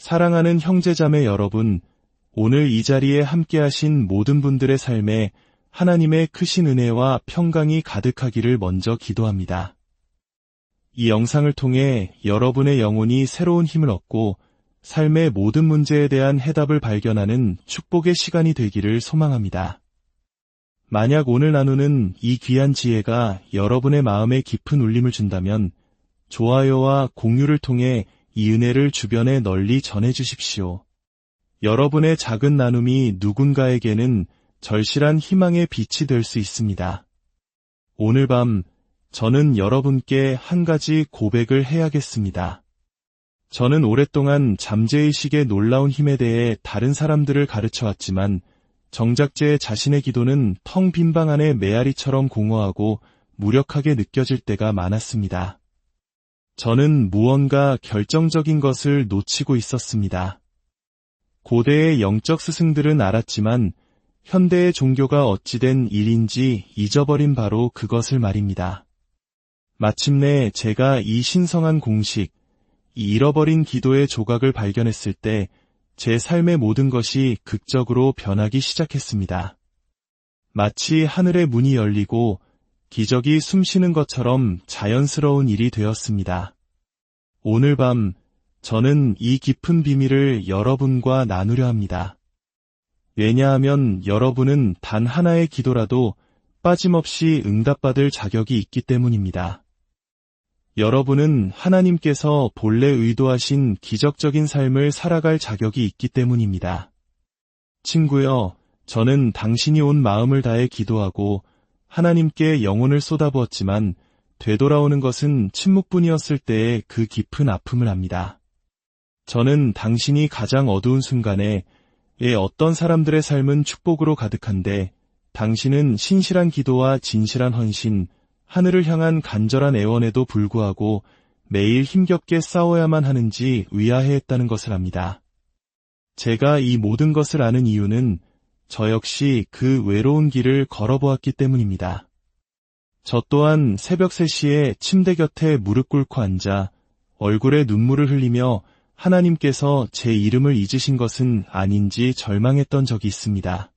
사랑하는 형제자매 여러분, 오늘 이 자리에 함께하신 모든 분들의 삶에 하나님의 크신 은혜와 평강이 가득하기를 먼저 기도합니다. 이 영상을 통해 여러분의 영혼이 새로운 힘을 얻고 삶의 모든 문제에 대한 해답을 발견하는 축복의 시간이 되기를 소망합니다. 만약 오늘 나누는 이 귀한 지혜가 여러분의 마음에 깊은 울림을 준다면 좋아요와 공유를 통해 이 은혜를 주변에 널리 전해주십시오. 여러분의 작은 나눔이 누군가에게는 절실한 희망의 빛이 될 수 있습니다. 오늘 밤 저는 여러분께 한 가지 고백을 해야겠습니다. 저는 오랫동안 잠재의식의 놀라운 힘에 대해 다른 사람들을 가르쳐왔지만 정작 제 자신의 기도는 텅 빈 방 안의 메아리처럼 공허하고 무력하게 느껴질 때가 많았습니다. 저는 무언가 결정적인 것을 놓치고 있었습니다. 고대의 영적 스승들은 알았지만 현대의 종교가 어찌된 일인지 잊어버린 바로 그것을 말입니다. 마침내 제가 이 신성한 공식, 이 잃어버린 기도의 조각을 발견했을 때 제 삶의 모든 것이 극적으로 변하기 시작했습니다. 마치 하늘의 문이 열리고 기적이 숨쉬는 것처럼 자연스러운 일이 되었습니다. 오늘 밤 저는 이 깊은 비밀을 여러분과 나누려 합니다. 왜냐하면 여러분은 단 하나의 기도라도 빠짐없이 응답받을 자격이 있기 때문입니다. 여러분은 하나님께서 본래 의도하신 기적적인 삶을 살아갈 자격이 있기 때문입니다. 친구여, 저는 당신이 온 마음을 다해 기도하고 하나님께 영혼을 쏟아부었지만 되돌아오는 것은 침묵뿐이었을 때의 그 깊은 아픔을 압니다. 저는 당신이 가장 어두운 순간에 어떤 사람들의 삶은 축복으로 가득한데 당신은 신실한 기도와 진실한 헌신, 하늘을 향한 간절한 애원에도 불구하고 매일 힘겹게 싸워야만 하는지 의아해했다는 것을 압니다. 제가 이 모든 것을 아는 이유는 저 역시 그 외로운 길을 걸어보았기 때문입니다. 저 또한 새벽 3시에 침대 곁에 무릎 꿇고 앉아 얼굴에 눈물을 흘리며 하나님께서 제 이름을 잊으신 것은 아닌지 절망했던 적이 있습니다.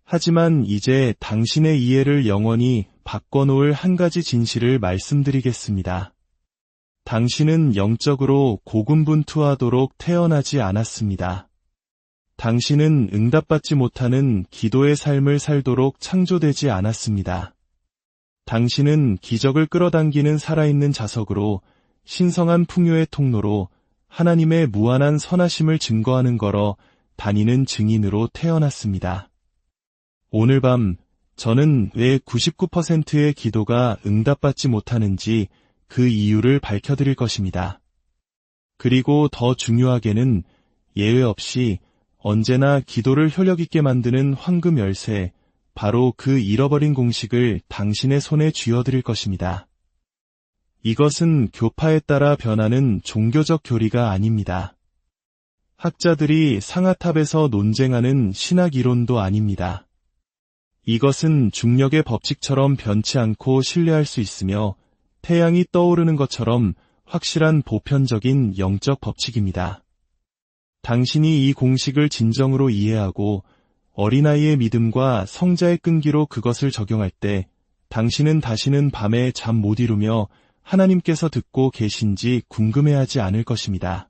하지만 이제 당신의 이해를 영원히 바꿔놓을 한 가지 진실을 말씀드리겠습니다. 당신은 영적으로 고군분투하도록 태어나지 않았습니다. 당신은 응답받지 못하는 기도의 삶을 살도록 창조되지 않았습니다. 당신은 기적을 끌어당기는 살아있는 자석으로 신성한 풍요의 통로로 하나님의 무한한 선하심을 증거하는 거러 다니는 증인으로 태어났습니다. 오늘 밤 저는 왜 99%의 기도가 응답받지 못하는지 그 이유를 밝혀드릴 것입니다. 그리고 더 중요하게는 예외 없이 언제나 기도를 효력있게 만드는 황금 열쇠, 바로 그 잃어버린 공식을 당신의 손에 쥐어드릴 것입니다. 이것은 교파에 따라 변하는 종교적 교리가 아닙니다. 학자들이 상아탑에서 논쟁하는 신학 이론도 아닙니다. 이것은 중력의 법칙처럼 변치 않고 신뢰할 수 있으며 태양이 떠오르는 것처럼 확실한 보편적인 영적 법칙입니다. 당신이 이 공식을 진정으로 이해하고 어린아이의 믿음과 성자의 끈기로 그것을 적용할 때 당신은 다시는 밤에 잠 못 이루며 하나님께서 듣고 계신지 궁금해하지 않을 것입니다.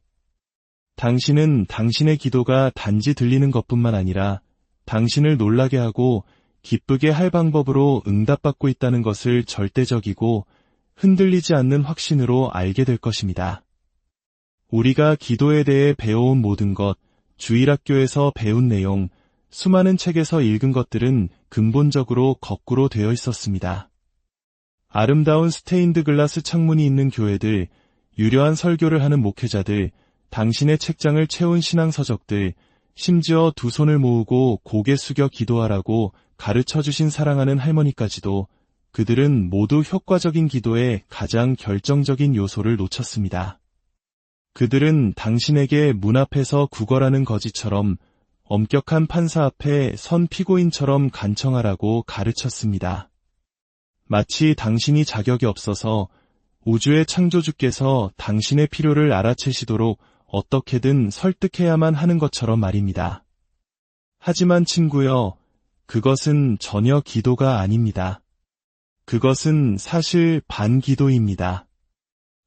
당신은 당신의 기도가 단지 들리는 것뿐만 아니라 당신을 놀라게 하고 기쁘게 할 방법으로 응답받고 있다는 것을 절대적이고 흔들리지 않는 확신으로 알게 될 것입니다. 우리가 기도에 대해 배워온 모든 것, 주일학교에서 배운 내용, 수많은 책에서 읽은 것들은 근본적으로 거꾸로 되어 있었습니다. 아름다운 스테인드 글라스 창문이 있는 교회들, 유려한 설교를 하는 목회자들, 당신의 책장을 채운 신앙서적들, 심지어 두 손을 모으고 고개 숙여 기도하라고 가르쳐주신 사랑하는 할머니까지도 그들은 모두 효과적인 기도의 가장 결정적인 요소를 놓쳤습니다. 그들은 당신에게 문 앞에서 구걸하는 거지처럼 엄격한 판사 앞에 선 피고인처럼 간청하라고 가르쳤습니다. 마치 당신이 자격이 없어서 우주의 창조주께서 당신의 필요를 알아채시도록 어떻게든 설득해야만 하는 것처럼 말입니다. 하지만 친구여, 그것은 전혀 기도가 아닙니다. 그것은 사실 반기도입니다.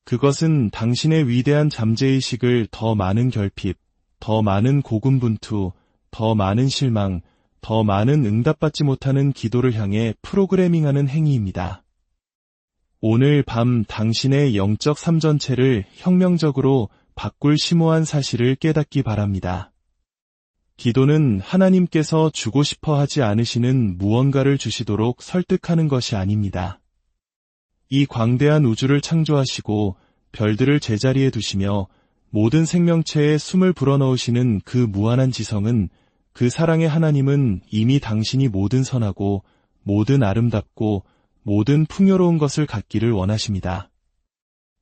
그것은 당신의 위대한 잠재의식을 더 많은 결핍, 더 많은 고군분투, 더 많은 실망, 더 많은 응답받지 못하는 기도를 향해 프로그래밍하는 행위입니다. 오늘 밤 당신의 영적 삶 전체를 혁명적으로 바꿀 심오한 사실을 깨닫기 바랍니다. 기도는 하나님께서 주고 싶어 하지 않으시는 무언가를 주시도록 설득하는 것이 아닙니다. 이 광대한 우주를 창조하시고 별들을 제자리에 두시며 모든 생명체에 숨을 불어넣으시는 그 무한한 지성은, 그 사랑의 하나님은 이미 당신이 모든 선하고 모든 아름답고 모든 풍요로운 것을 갖기를 원하십니다.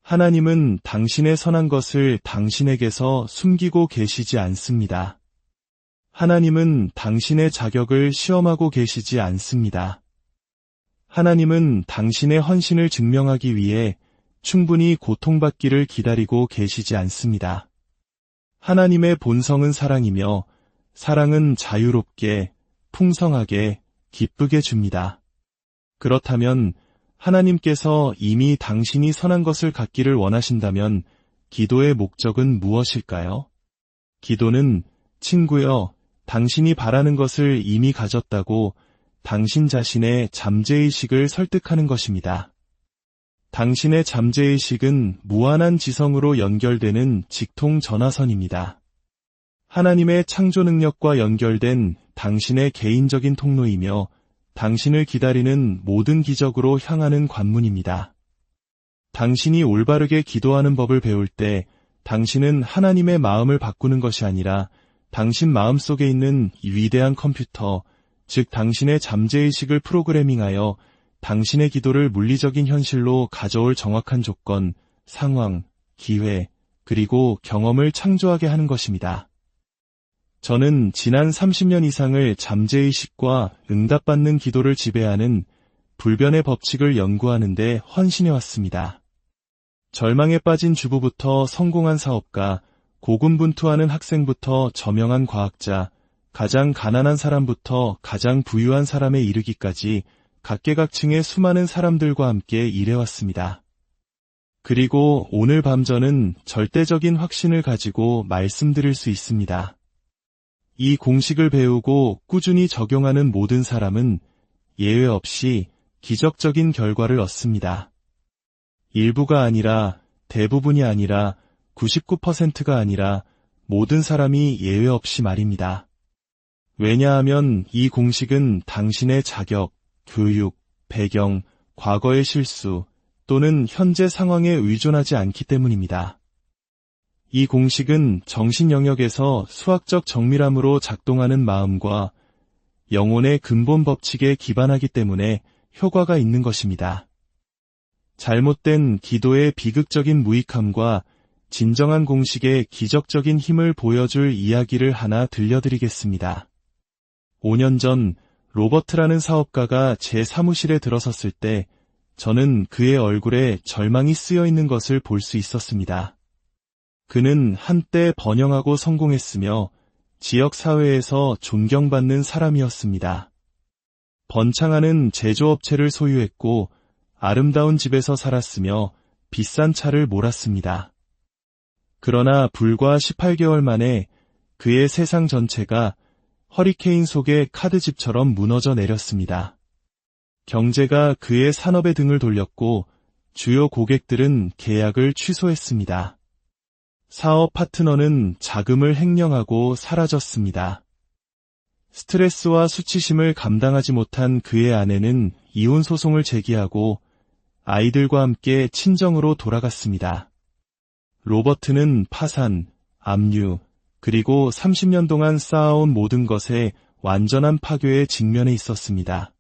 하나님은 당신의 선한 것을 당신에게서 숨기고 계시지 않습니다. 하나님은 당신의 자격을 시험하고 계시지 않습니다. 하나님은 당신의 헌신을 증명하기 위해 충분히 고통받기를 기다리고 계시지 않습니다. 하나님의 본성은 사랑이며 사랑은 자유롭게, 풍성하게, 기쁘게 줍니다. 그렇다면 하나님께서 이미 당신이 선한 것을 갖기를 원하신다면 기도의 목적은 무엇일까요? 기도는 친구여, 당신이 바라는 것을 이미 가졌다고 당신 자신의 잠재의식을 설득하는 것입니다. 당신의 잠재의식은 무한한 지성으로 연결되는 직통 전화선입니다. 하나님의 창조 능력과 연결된 당신의 개인적인 통로이며 당신을 기다리는 모든 기적으로 향하는 관문입니다. 당신이 올바르게 기도하는 법을 배울 때 당신은 하나님의 마음을 바꾸는 것이 아니라 당신 마음속에 있는 위대한 컴퓨터, 즉 당신의 잠재의식을 프로그래밍하여 당신의 기도를 물리적인 현실로 가져올 정확한 조건, 상황, 기회, 그리고 경험을 창조하게 하는 것입니다. 저는 지난 30년 이상을 잠재의식과 응답받는 기도를 지배하는 불변의 법칙을 연구하는 데 헌신해왔습니다. 절망에 빠진 주부부터 성공한 사업가, 고군분투하는 학생부터 저명한 과학자, 가장 가난한 사람부터 가장 부유한 사람에 이르기까지 각계각층의 수많은 사람들과 함께 일해왔습니다. 그리고 오늘 밤 저는 절대적인 확신을 가지고 말씀드릴 수 있습니다. 이 공식을 배우고 꾸준히 적용하는 모든 사람은 예외 없이 기적적인 결과를 얻습니다. 일부가 아니라, 대부분이 아니라, 99%가 아니라 모든 사람이 예외 없이 말입니다. 왜냐하면 이 공식은 당신의 자격, 교육, 배경, 과거의 실수 또는 현재 상황에 의존하지 않기 때문입니다. 이 공식은 정신 영역에서 수학적 정밀함으로 작동하는 마음과 영혼의 근본 법칙에 기반하기 때문에 효과가 있는 것입니다. 잘못된 기도의 비극적인 무익함과 진정한 공식의 기적적인 힘을 보여줄 이야기를 하나 들려드리겠습니다. 5년 전 로버트라는 사업가가 제 사무실에 들어섰을 때 저는 그의 얼굴에 절망이 쓰여 있는 것을 볼 수 있었습니다. 그는 한때 번영하고 성공했으며 지역 사회에서 존경받는 사람이었습니다. 번창하는 제조업체를 소유했고 아름다운 집에서 살았으며 비싼 차를 몰았습니다. 그러나 불과 18개월 만에 그의 세상 전체가 허리케인 속의 카드집처럼 무너져 내렸습니다. 경제가 그의 산업에 등을 돌렸고 주요 고객들은 계약을 취소했습니다. 사업 파트너는 자금을 횡령하고 사라졌습니다. 스트레스와 수치심을 감당하지 못한 그의 아내는 이혼 소송을 제기하고 아이들과 함께 친정으로 돌아갔습니다. 로버트는 파산, 압류, 그리고 30년 동안 쌓아온 모든 것에 완전한 파괴에 직면해 있었습니다.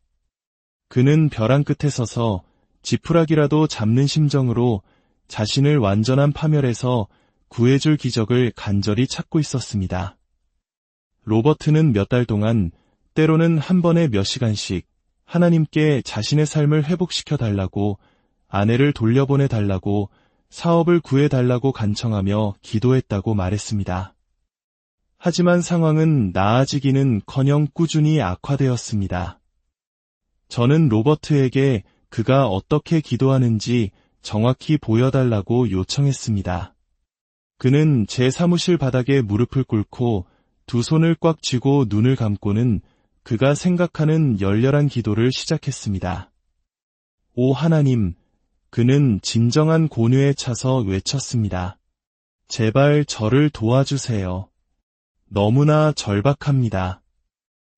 그는 벼랑 끝에 서서 지푸라기라도 잡는 심정으로 자신을 완전한 파멸에서 구해줄 기적을 간절히 찾고 있었습니다. 로버트는 몇 달 동안, 때로는 한 번에 몇 시간씩 하나님께 자신의 삶을 회복시켜 달라고, 아내를 돌려보내 달라고, 사업을 구해달라고 간청하며 기도했다고 말했습니다. 하지만 상황은 나아지기는커녕 꾸준히 악화되었습니다. 저는 로버트에게 그가 어떻게 기도하는지 정확히 보여달라고 요청했습니다. 그는 제 사무실 바닥에 무릎을 꿇고 두 손을 꽉 쥐고 눈을 감고는 그가 생각하는 열렬한 기도를 시작했습니다. 오 하나님, 그는 진정한 곤유에 차서 외쳤습니다. 제발 저를 도와주세요. 너무나 절박합니다.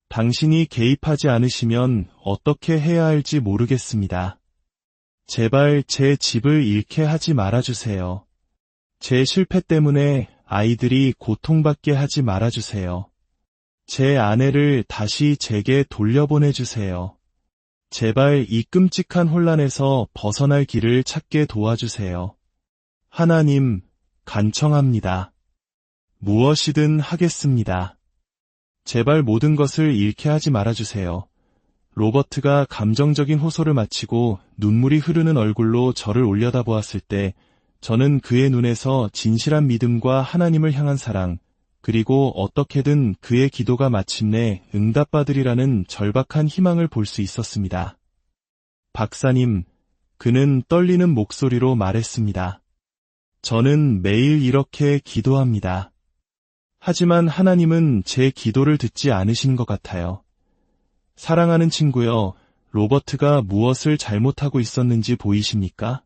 당신이 개입하지 않으시면 어떻게 해야 할지 모르겠습니다. 제발 제 집을 잃게 하지 말아주세요. 제 실패 때문에 아이들이 고통받게 하지 말아주세요. 제 아내를 다시 제게 돌려보내주세요. 제발 이 끔찍한 혼란에서 벗어날 길을 찾게 도와주세요. 하나님, 간청합니다. 무엇이든 하겠습니다. 제발 모든 것을 잃게 하지 말아주세요. 로버트가 감정적인 호소를 마치고 눈물이 흐르는 얼굴로 저를 올려다보았을 때 저는 그의 눈에서 진실한 믿음과 하나님을 향한 사랑, 그리고 어떻게든 그의 기도가 마침내 응답받으리라는 절박한 희망을 볼 수 있었습니다. 박사님, 그는 떨리는 목소리로 말했습니다. 저는 매일 이렇게 기도합니다. 하지만 하나님은 제 기도를 듣지 않으신 것 같아요. 사랑하는 친구여, 로버트가 무엇을 잘못하고 있었는지 보이십니까?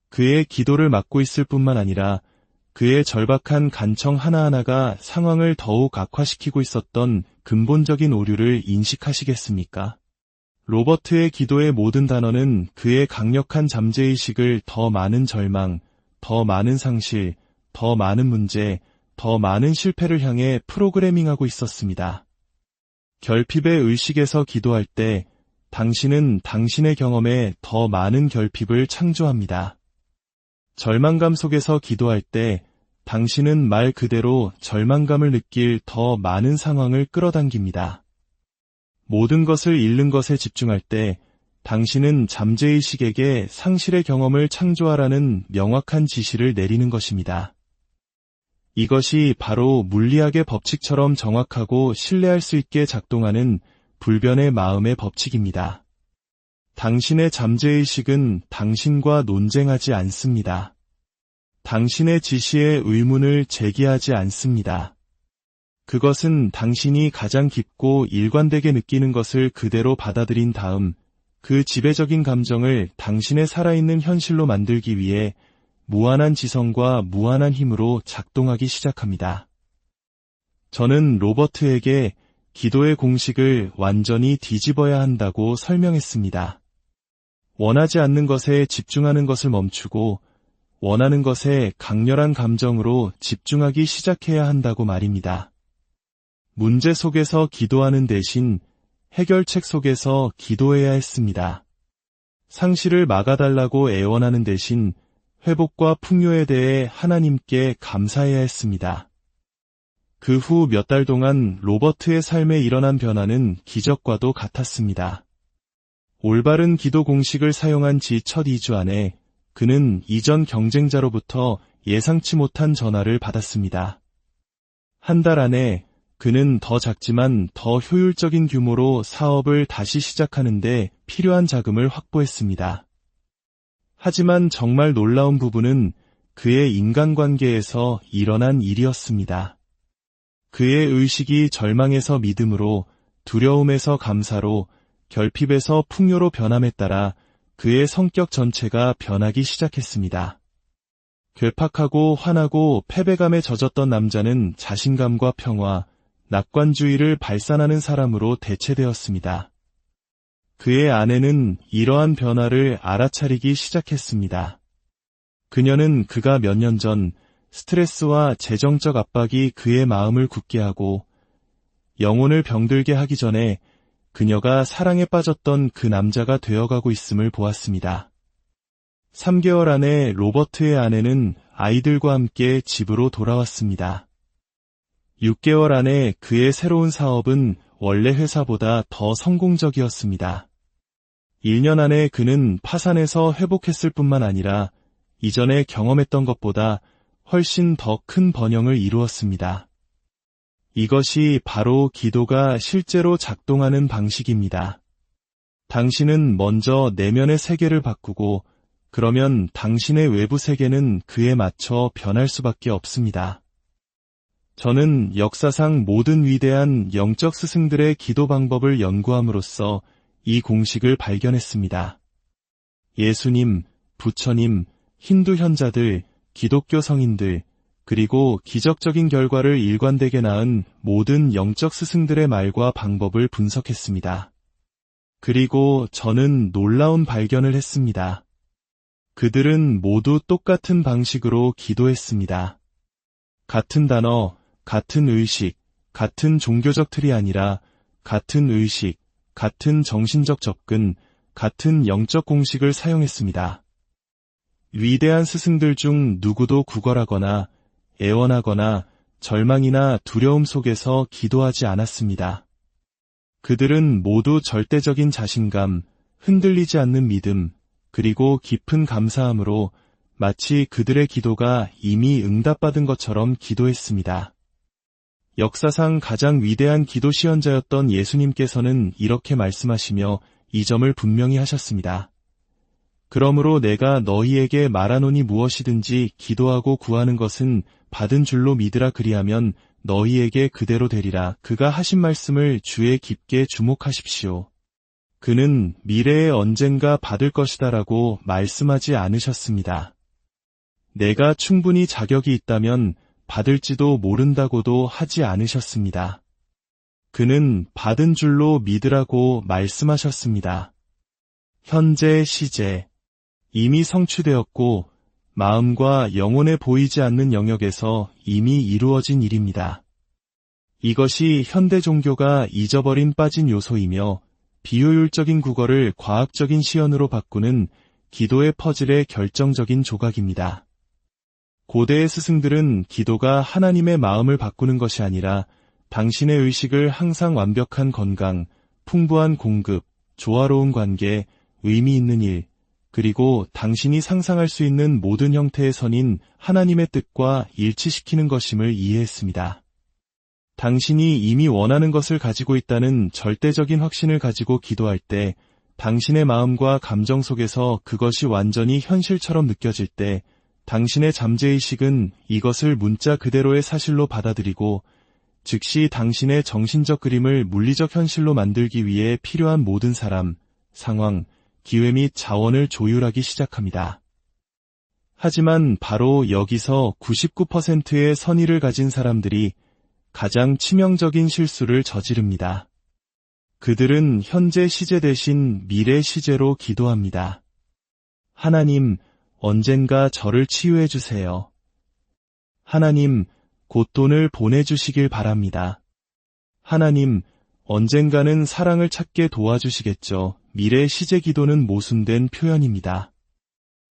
그의 기도를 막고 있을 뿐만 아니라 그의 절박한 간청 하나하나가 상황을 더욱 악화시키고 있었던 근본적인 오류를 인식하시겠습니까? 로버트의 기도의 모든 단어는 그의 강력한 잠재의식을 더 많은 절망, 더 많은 상실, 더 많은 문제, 더 많은 실패를 향해 프로그래밍하고 있었습니다. 결핍의 의식에서 기도할 때 당신은 당신의 경험에 더 많은 결핍을 창조합니다. 절망감 속에서 기도할 때 당신은 말 그대로 절망감을 느낄 더 많은 상황을 끌어당깁니다. 모든 것을 잃는 것에 집중할 때 당신은 잠재의식에게 상실의 경험을 창조하라는 명확한 지시를 내리는 것입니다. 이것이 바로 물리학의 법칙처럼 정확하고 신뢰할 수 있게 작동하는 불변의 마음의 법칙입니다. 당신의 잠재의식은 당신과 논쟁하지 않습니다. 당신의 지시에 의문을 제기하지 않습니다. 그것은 당신이 가장 깊고 일관되게 느끼는 것을 그대로 받아들인 다음 그 지배적인 감정을 당신의 살아있는 현실로 만들기 위해 무한한 지성과 무한한 힘으로 작동하기 시작합니다. 저는 로버트에게 기도의 공식을 완전히 뒤집어야 한다고 설명했습니다. 원하지 않는 것에 집중하는 것을 멈추고 원하는 것에 강렬한 감정으로 집중하기 시작해야 한다고 말입니다. 문제 속에서 기도하는 대신 해결책 속에서 기도해야 했습니다. 상실을 막아달라고 애원하는 대신 회복과 풍요에 대해 하나님께 감사해야 했습니다. 그 후 몇 달 동안 로버트의 삶에 일어난 변화는 기적과도 같았습니다. 올바른 기도 공식을 사용한 지 첫 2주 안에 그는 이전 경쟁자로부터 예상치 못한 전화를 받았습니다. 한 달 안에 그는 더 작지만 더 효율적인 규모로 사업을 다시 시작하는데 필요한 자금을 확보했습니다. 하지만 정말 놀라운 부분은 그의 인간관계에서 일어난 일이었습니다. 그의 의식이 절망에서 믿음으로, 두려움에서 감사로, 결핍에서 풍요로 변함에 따라 그의 성격 전체가 변하기 시작했습니다. 괴팍하고 화나고 패배감에 젖었던 남자는 자신감과 평화, 낙관주의를 발산하는 사람으로 대체되었습니다. 그의 아내는 이러한 변화를 알아차리기 시작했습니다. 그녀는 그가 몇 년 전 스트레스와 재정적 압박이 그의 마음을 굳게 하고 영혼을 병들게 하기 전에 그녀가 사랑에 빠졌던 그 남자가 되어가고 있음을 보았습니다. 3개월 안에 로버트의 아내는 아이들과 함께 집으로 돌아왔습니다. 6개월 안에 그의 새로운 사업은 원래 회사보다 더 성공적이었습니다. 1년 안에 그는 파산에서 회복했을 뿐만 아니라 이전에 경험했던 것보다 훨씬 더 큰 번영을 이루었습니다. 이것이 바로 기도가 실제로 작동하는 방식입니다. 당신은 먼저 내면의 세계를 바꾸고 그러면 당신의 외부 세계는 그에 맞춰 변할 수밖에 없습니다. 저는 역사상 모든 위대한 영적 스승들의 기도 방법을 연구함으로써 이 공식을 발견했습니다. 예수님, 부처님, 힌두 현자들, 기독교 성인들, 그리고 기적적인 결과를 일관되게 낳은 모든 영적 스승들의 말과 방법을 분석했습니다. 그리고 저는 놀라운 발견을 했습니다. 그들은 모두 똑같은 방식으로 기도했습니다. 같은 단어, 같은 의식, 같은 종교적 틀이 아니라 같은 의식, 같은 정신적 접근, 같은 영적 공식을 사용했습니다. 위대한 스승들 중 누구도 구걸하거나 애원하거나 절망이나 두려움 속에서 기도하지 않았습니다. 그들은 모두 절대적인 자신감, 흔들리지 않는 믿음, 그리고 깊은 감사함으로 마치 그들의 기도가 이미 응답받은 것처럼 기도했습니다. 역사상 가장 위대한 기도 시연자였던 예수님께서는 이렇게 말씀하시며 이 점을 분명히 하셨습니다. 그러므로 내가 너희에게 말하노니 무엇이든지 기도하고 구하는 것은 받은 줄로 믿으라 그리하면 너희에게 그대로 되리라. 그가 하신 말씀을 주에 깊게 주목하십시오. 그는 미래에 언젠가 받을 것이다라고 말씀하지 않으셨습니다. 내가 충분히 자격이 있다면 받을지도 모른다고도 하지 않으셨습니다. 그는 받은 줄로 믿으라고 말씀하셨습니다. 현재 시제, 이미 성취되었고 마음과 영혼에 보이지 않는 영역에서 이미 이루어진 일입니다. 이것이 현대 종교가 잊어버린 빠진 요소이며 비효율적인 국어를 과학적인 시연으로 바꾸는 기도의 퍼즐의 결정적인 조각입니다. 고대의 스승들은 기도가 하나님의 마음을 바꾸는 것이 아니라 당신의 의식을 항상 완벽한 건강, 풍부한 공급, 조화로운 관계, 의미 있는 일, 그리고 당신이 상상할 수 있는 모든 형태의 선인 하나님의 뜻과 일치시키는 것임을 이해했습니다. 당신이 이미 원하는 것을 가지고 있다는 절대적인 확신을 가지고 기도할 때 당신의 마음과 감정 속에서 그것이 완전히 현실처럼 느껴질 때 당신의 잠재의식은 이것을 문자 그대로의 사실로 받아들이고 즉시 당신의 정신적 그림을 물리적 현실로 만들기 위해 필요한 모든 사람, 상황, 기회 및 자원을 조율하기 시작합니다. 하지만 바로 여기서 99%의 선의를 가진 사람들이 가장 치명적인 실수를 저지릅니다. 그들은 현재 시제 대신 미래 시제로 기도합니다. 하나님, 언젠가 저를 치유해 주세요. 하나님, 곧 돈을 보내주시길 바랍니다. 하나님, 언젠가는 사랑을 찾게 도와주시겠죠. 미래 시제 기도는 모순된 표현입니다.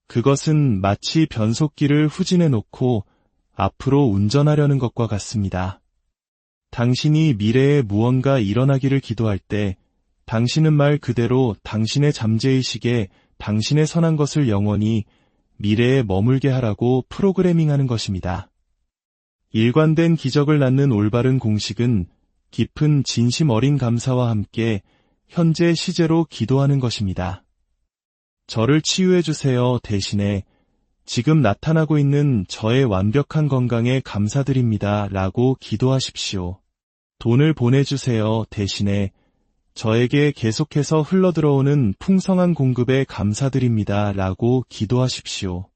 그것은 마치 변속기를 후진해 놓고 앞으로 운전하려는 것과 같습니다. 당신이 미래에 무언가 일어나기를 기도할 때 당신은 말 그대로 당신의 잠재의식에 당신의 선한 것을 영원히 미래에 머물게 하라고 프로그래밍하는 것입니다. 일관된 기적을 낳는 올바른 공식은 깊은 진심 어린 감사와 함께 현재 시제로 기도하는 것입니다. 저를 치유해 주세요 대신에 지금 나타나고 있는 저의 완벽한 건강에 감사드립니다 라고 기도하십시오. 돈을 보내주세요 대신에 저에게 계속해서 흘러들어오는 풍성한 공급에 감사드립니다 라고 기도하십시오.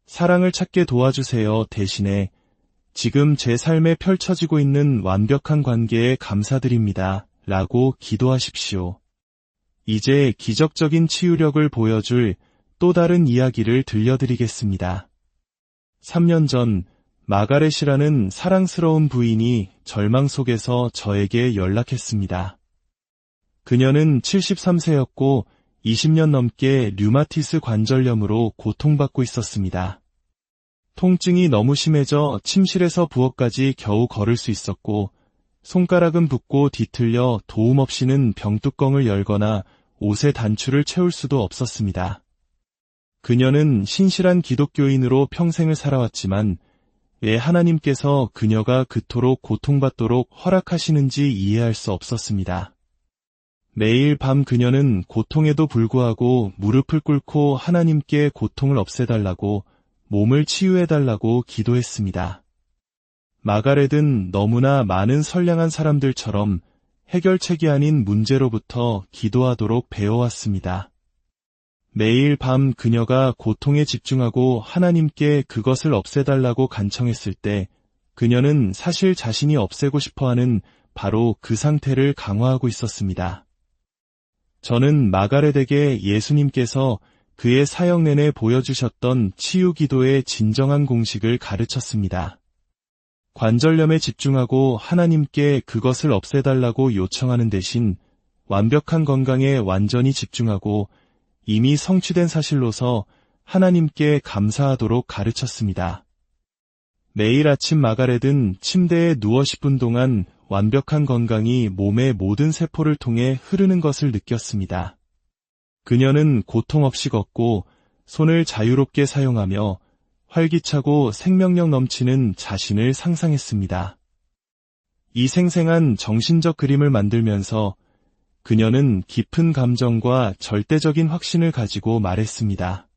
사랑을 찾게 도와주세요 대신에 지금 제 삶에 펼쳐지고 있는 완벽한 관계에 감사드립니다 라고 기도하십시오. 이제 기적적인 치유력을 보여줄 또 다른 이야기를 들려드리겠습니다. 3년 전 마가렛이라는 사랑스러운 부인이 절망 속에서 저에게 연락했습니다. 그녀는 73세였고 20년 넘게 류마티스 관절염으로 고통받고 있었습니다. 통증이 너무 심해져 침실에서 부엌까지 겨우 걸을 수 있었고 손가락은 붓고 뒤틀려 도움 없이는 병뚜껑을 열거나 옷의 단추를 채울 수도 없었습니다. 그녀는 신실한 기독교인으로 평생을 살아왔지만 왜 하나님께서 그녀가 그토록 고통받도록 허락하시는지 이해할 수 없었습니다. 매일 밤 그녀는 고통에도 불구하고 무릎을 꿇고 하나님께 고통을 없애달라고, 몸을 치유해달라고 기도했습니다. 마가렛은 너무나 많은 선량한 사람들처럼 해결책이 아닌 문제로부터 기도하도록 배워왔습니다. 매일 밤 그녀가 고통에 집중하고 하나님께 그것을 없애달라고 간청했을 때 그녀는 사실 자신이 없애고 싶어하는 바로 그 상태를 강화하고 있었습니다. 저는 마가렛에게 예수님께서 그의 사역 내내 보여주셨던 치유 기도의 진정한 공식을 가르쳤습니다. 관절염에 집중하고 하나님께 그것을 없애달라고 요청하는 대신 완벽한 건강에 완전히 집중하고 이미 성취된 사실로서 하나님께 감사하도록 가르쳤습니다. 매일 아침 마가렛은 침대에 누워 10분 동안 완벽한 건강이 몸의 모든 세포를 통해 흐르는 것을 느꼈습니다. 그녀는 고통 없이 걷고 손을 자유롭게 사용하며 활기차고 생명력 넘치는 자신을 상상했습니다. 이 생생한 정신적 그림을 만들면서 그녀는 깊은 감정과 절대적인 확신을 가지고 말했습니다.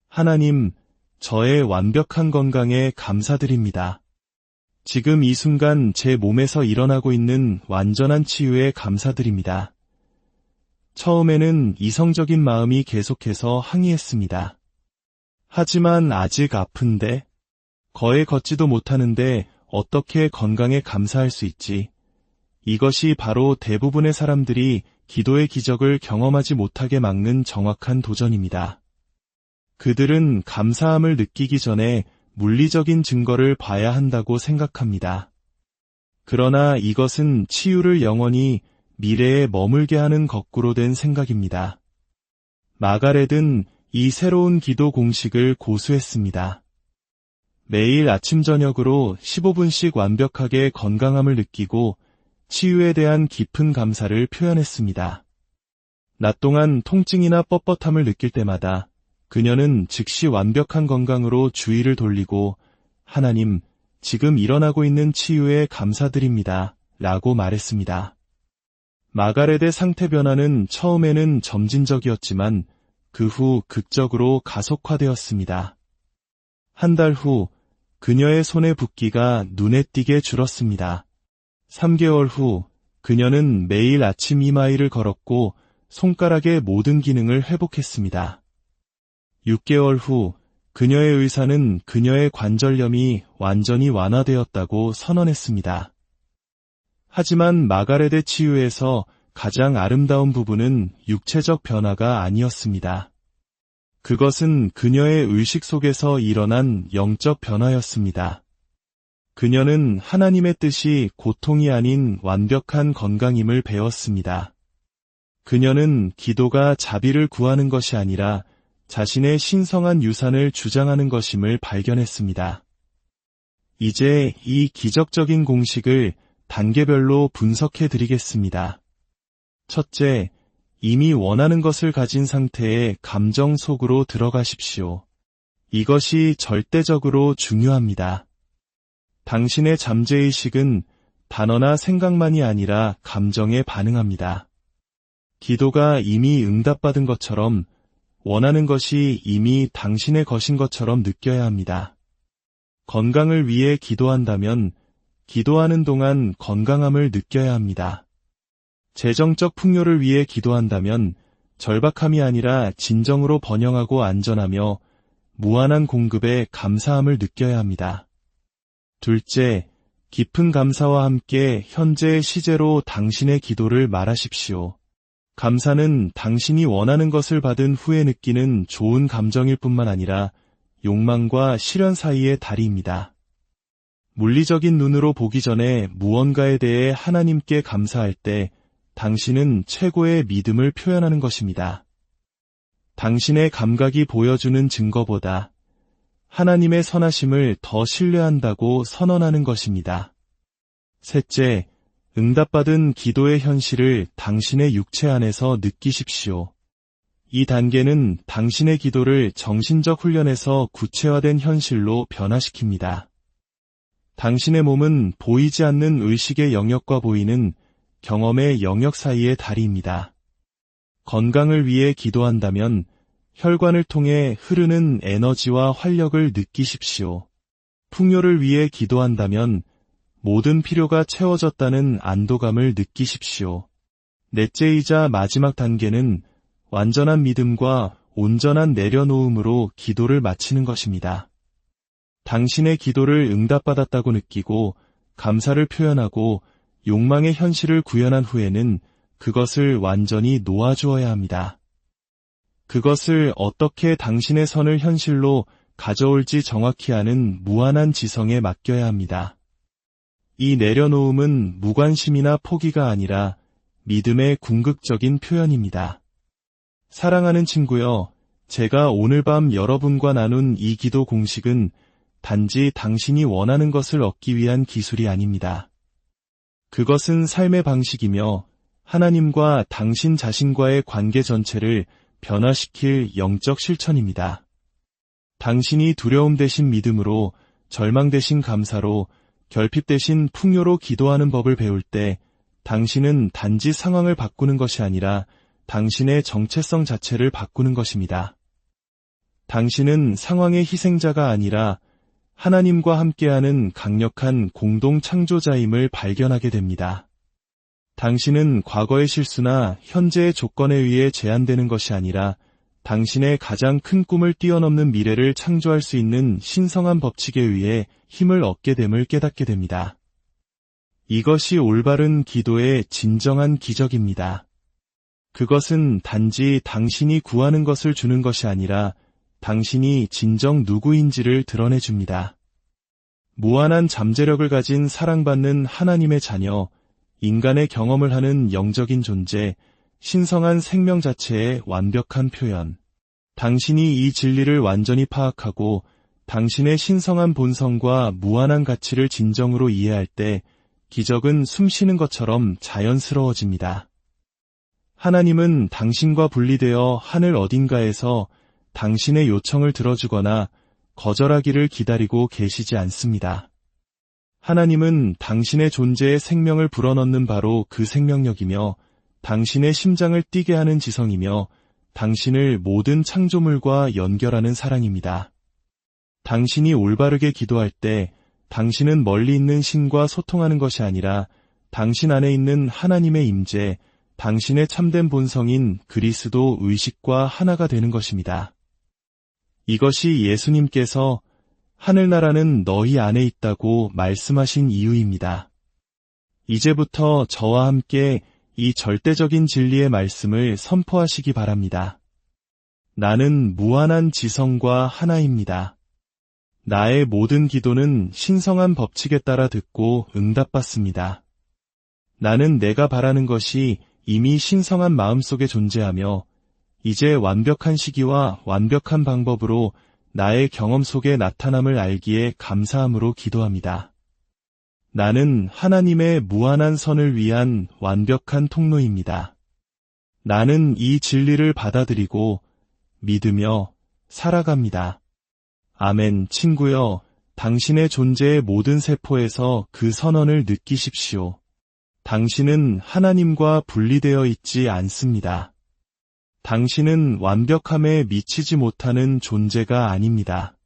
하나님, 저의 완벽한 건강에 감사드립니다. 지금 이 순간 제 몸에서 일어나고 있는 완전한 치유에 감사드립니다. 처음에는 이성적인 마음이 계속해서 항의했습니다. 하지만 아직 아픈데? 거의 걷지도 못하는데 어떻게 건강에 감사할 수 있지? 이것이 바로 대부분의 사람들이 기도의 기적을 경험하지 못하게 막는 정확한 도전입니다. 그들은 감사함을 느끼기 전에 물리적인 증거를 봐야 한다고 생각합니다. 그러나 이것은 치유를 영원히 미래에 머물게 하는 거꾸로 된 생각입니다. 마가렛은 이 새로운 기도 공식을 고수했습니다. 매일 아침 저녁으로 15분씩 완벽하게 건강함을 느끼고 치유에 대한 깊은 감사를 표현했습니다. 낮 동안 통증이나 뻣뻣함을 느낄 때마다 그녀는 즉시 완벽한 건강으로 주의를 돌리고 하나님, 지금 일어나고 있는 치유에 감사드립니다. 라고 말했습니다. 마가렛의 상태 변화는 처음에는 점진적이었지만 그 후 극적으로 가속화되었습니다. 한 달 후 그녀의 손의 붓기가 눈에 띄게 줄었습니다. 3개월 후 그녀는 매일 아침 2마일을 걸었고 손가락의 모든 기능을 회복했습니다. 6개월 후 그녀의 의사는 그녀의 관절염이 완전히 완화되었다고 선언했습니다. 하지만 마가렛의 치유에서 가장 아름다운 부분은 육체적 변화가 아니었습니다. 그것은 그녀의 의식 속에서 일어난 영적 변화였습니다. 그녀는 하나님의 뜻이 고통이 아닌 완벽한 건강임을 배웠습니다. 그녀는 기도가 자비를 구하는 것이 아니라 자신의 신성한 유산을 주장하는 것임을 발견했습니다. 이제 이 기적적인 공식을 단계별로 분석해 드리겠습니다. 첫째, 이미 원하는 것을 가진 상태의 감정 속으로 들어가십시오. 이것이 절대적으로 중요합니다. 당신의 잠재의식은 단어나 생각만이 아니라 감정에 반응합니다. 기도가 이미 응답받은 것처럼 원하는 것이 이미 당신의 것인 것처럼 느껴야 합니다. 건강을 위해 기도한다면 기도하는 동안 건강함을 느껴야 합니다. 재정적 풍요를 위해 기도한다면 절박함이 아니라 진정으로 번영하고 안전하며 무한한 공급에 감사함을 느껴야 합니다. 둘째, 깊은 감사와 함께 현재의 시제로 당신의 기도를 말하십시오. 감사는 당신이 원하는 것을 받은 후에 느끼는 좋은 감정일 뿐만 아니라 욕망과 실현 사이의 다리입니다. 물리적인 눈으로 보기 전에 무언가에 대해 하나님께 감사할 때 당신은 최고의 믿음을 표현하는 것입니다. 당신의 감각이 보여주는 증거보다 하나님의 선하심을 더 신뢰한다고 선언하는 것입니다. 셋째, 응답받은 기도의 현실을 당신의 육체 안에서 느끼십시오. 이 단계는 당신의 기도를 정신적 훈련에서 구체화된 현실로 변화시킵니다. 당신의 몸은 보이지 않는 의식의 영역과 보이는 경험의 영역 사이의 다리입니다. 건강을 위해 기도한다면 혈관을 통해 흐르는 에너지와 활력을 느끼십시오. 풍요를 위해 기도한다면 모든 필요가 채워졌다는 안도감을 느끼십시오. 넷째이자 마지막 단계는 완전한 믿음과 온전한 내려놓음으로 기도를 마치는 것입니다. 당신의 기도를 응답받았다고 느끼고 감사를 표현하고 욕망의 현실을 구현한 후에는 그것을 완전히 놓아주어야 합니다. 그것을 어떻게 당신의 선을 현실로 가져올지 정확히 아는 무한한 지성에 맡겨야 합니다. 이 내려놓음은 무관심이나 포기가 아니라 믿음의 궁극적인 표현입니다. 사랑하는 친구여, 제가 오늘 밤 여러분과 나눈 이 기도 공식은 단지 당신이 원하는 것을 얻기 위한 기술이 아닙니다. 그것은 삶의 방식이며 하나님과 당신 자신과의 관계 전체를 변화시킬 영적 실천입니다. 당신이 두려움 대신 믿음으로, 절망 대신 감사로, 결핍 대신 풍요로 기도하는 법을 배울 때 당신은 단지 상황을 바꾸는 것이 아니라 당신의 정체성 자체를 바꾸는 것입니다. 당신은 상황의 희생자가 아니라 하나님과 함께하는 강력한 공동 창조자임을 발견하게 됩니다. 당신은 과거의 실수나 현재의 조건에 의해 제한되는 것이 아니라 당신의 가장 큰 꿈을 뛰어넘는 미래를 창조할 수 있는 신성한 법칙에 의해 힘을 얻게 됨을 깨닫게 됩니다. 이것이 올바른 기도의 진정한 기적입니다. 그것은 단지 당신이 구하는 것을 주는 것이 아니라 당신이 진정 누구인지를 드러내줍니다. 무한한 잠재력을 가진 사랑받는 하나님의 자녀, 인간의 경험을 하는 영적인 존재, 신성한 생명 자체의 완벽한 표현. 당신이 이 진리를 완전히 파악하고 당신의 신성한 본성과 무한한 가치를 진정으로 이해할 때 기적은 숨쉬는 것처럼 자연스러워집니다. 하나님은 당신과 분리되어 하늘 어딘가에서 당신의 요청을 들어주거나 거절하기를 기다리고 계시지 않습니다. 하나님은 당신의 존재에 생명을 불어넣는 바로 그 생명력이며 당신의 심장을 뛰게 하는 지성이며 당신을 모든 창조물과 연결하는 사랑입니다. 당신이 올바르게 기도할 때 당신은 멀리 있는 신과 소통하는 것이 아니라 당신 안에 있는 하나님의 임재, 당신의 참된 본성인 그리스도 의식과 하나가 되는 것입니다. 이것이 예수님께서 하늘나라는 너희 안에 있다고 말씀하신 이유입니다. 이제부터 저와 함께 이 절대적인 진리의 말씀을 선포하시기 바랍니다. 나는 무한한 지성과 하나입니다. 나의 모든 기도는 신성한 법칙에 따라 듣고 응답받습니다. 나는 내가 바라는 것이 이미 신성한 마음속에 존재하며 이제 완벽한 시기와 완벽한 방법으로 나의 경험 속에 나타남을 알기에 감사함으로 기도합니다. 나는 하나님의 무한한 선을 위한 완벽한 통로입니다. 나는 이 진리를 받아들이고 믿으며 살아갑니다. 아멘. 친구여, 당신의 존재의 모든 세포에서 그 선언을 느끼십시오. 당신은 하나님과 분리되어 있지 않습니다. 당신은 완벽함에 미치지 못하는 존재가 아닙니다.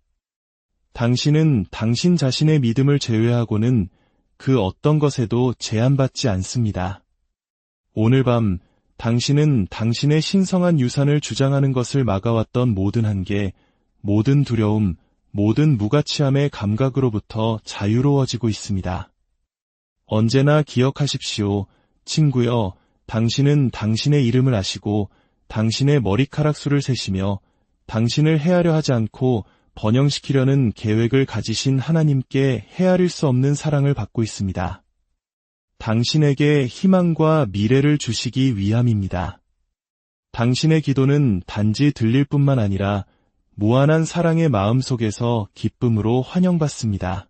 당신은 당신 자신의 믿음을 제외하고는 그 어떤 것에도 제한받지 않습니다. 오늘 밤 당신은 당신의 신성한 유산을 주장하는 것을 막아왔던 모든 한계, 모든 두려움, 모든 무가치함의 감각으로부터 자유로워지고 있습니다. 언제나 기억하십시오. 친구여, 당신은 당신의 이름을 아시고 당신의 머리카락 수를 세시며 당신을 헤아려 하지 않고 번영시키려는 계획을 가지신 하나님께 헤아릴 수 없는 사랑을 받고 있습니다. 당신에게 희망과 미래를 주시기 위함입니다. 당신의 기도는 단지 들릴 뿐만 아니라 무한한 사랑의 마음 속에서 기쁨으로 환영받습니다.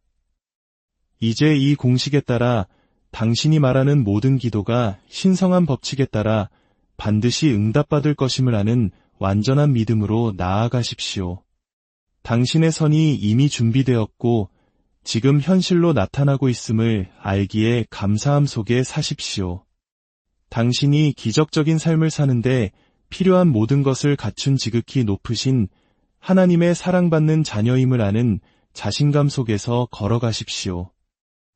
이제 이 공식에 따라 당신이 말하는 모든 기도가 신성한 법칙에 따라 반드시 응답받을 것임을 아는 완전한 믿음으로 나아가십시오. 당신의 선이 이미 준비되었고 지금 현실로 나타나고 있음을 알기에 감사함 속에 사십시오. 당신이 기적적인 삶을 사는데 필요한 모든 것을 갖춘 지극히 높으신 하나님의 사랑받는 자녀임을 아는 자신감 속에서 걸어가십시오.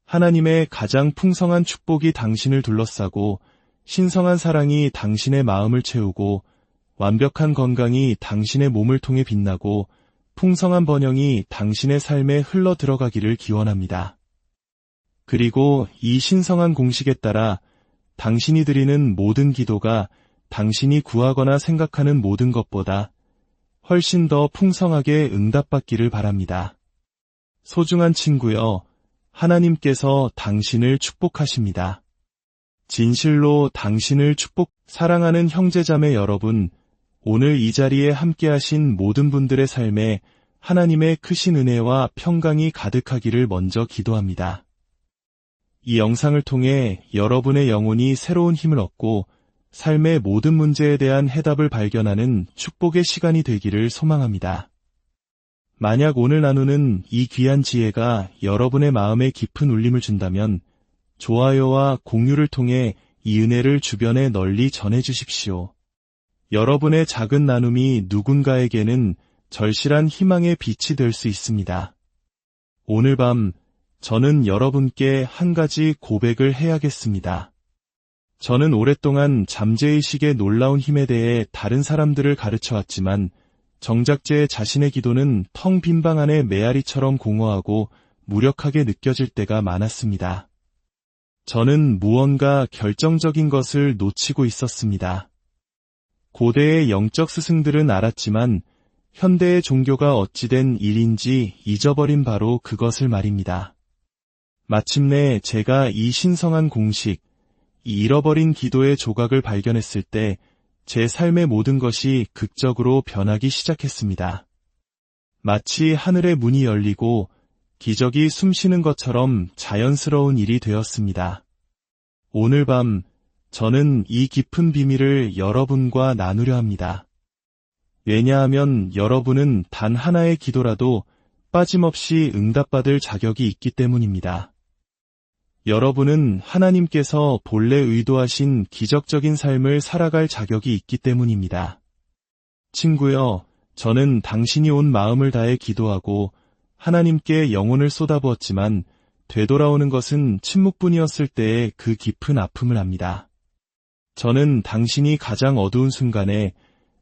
하나님의 가장 풍성한 축복이 당신을 둘러싸고 신성한 사랑이 당신의 마음을 채우고 완벽한 건강이 당신의 몸을 통해 빛나고 풍성한 번영이 당신의 삶에 흘러 들어가기를 기원합니다. 그리고 이 신성한 공식에 따라 당신이 드리는 모든 기도가 당신이 구하거나 생각하는 모든 것보다 훨씬 더 풍성하게 응답받기를 바랍니다. 소중한 친구여, 하나님께서 당신을 축복하십니다. 진실로 당신을 사랑하는 형제자매 여러분, 오늘 이 자리에 함께하신 모든 분들의 삶에 하나님의 크신 은혜와 평강이 가득하기를 먼저 기도합니다. 이 영상을 통해 여러분의 영혼이 새로운 힘을 얻고 삶의 모든 문제에 대한 해답을 발견하는 축복의 시간이 되기를 소망합니다. 만약 오늘 나누는 이 귀한 지혜가 여러분의 마음에 깊은 울림을 준다면 좋아요와 공유를 통해 이 은혜를 주변에 널리 전해주십시오. 여러분의 작은 나눔이 누군가에게는 절실한 희망의 빛이 될 수 있습니다. 오늘 밤 저는 여러분께 한 가지 고백을 해야겠습니다. 저는 오랫동안 잠재의식의 놀라운 힘에 대해 다른 사람들을 가르쳐왔지만 정작 제 자신의 기도는 텅 빈 방 안의 메아리처럼 공허하고 무력하게 느껴질 때가 많았습니다. 저는 무언가 결정적인 것을 놓치고 있었습니다. 고대의 영적 스승들은 알았지만 현대의 종교가 어찌된 일인지 잊어버린 바로 그것을 말입니다. 마침내 제가 이 신성한 공식, 이 잃어버린 기도의 조각을 발견했을 때 제 삶의 모든 것이 극적으로 변하기 시작했습니다. 마치 하늘의 문이 열리고 기적이 숨쉬는 것처럼 자연스러운 일이 되었습니다. 오늘 밤 저는 이 깊은 비밀을 여러분과 나누려 합니다. 왜냐하면 여러분은 단 하나의 기도라도 빠짐없이 응답받을 자격이 있기 때문입니다. 여러분은 하나님께서 본래 의도하신 기적적인 삶을 살아갈 자격이 있기 때문입니다. 친구여, 저는 당신이 온 마음을 다해 기도하고 하나님께 영혼을 쏟아부었지만 되돌아오는 것은 침묵뿐이었을 때의 그 깊은 아픔을 압니다. 저는 당신이 가장 어두운 순간에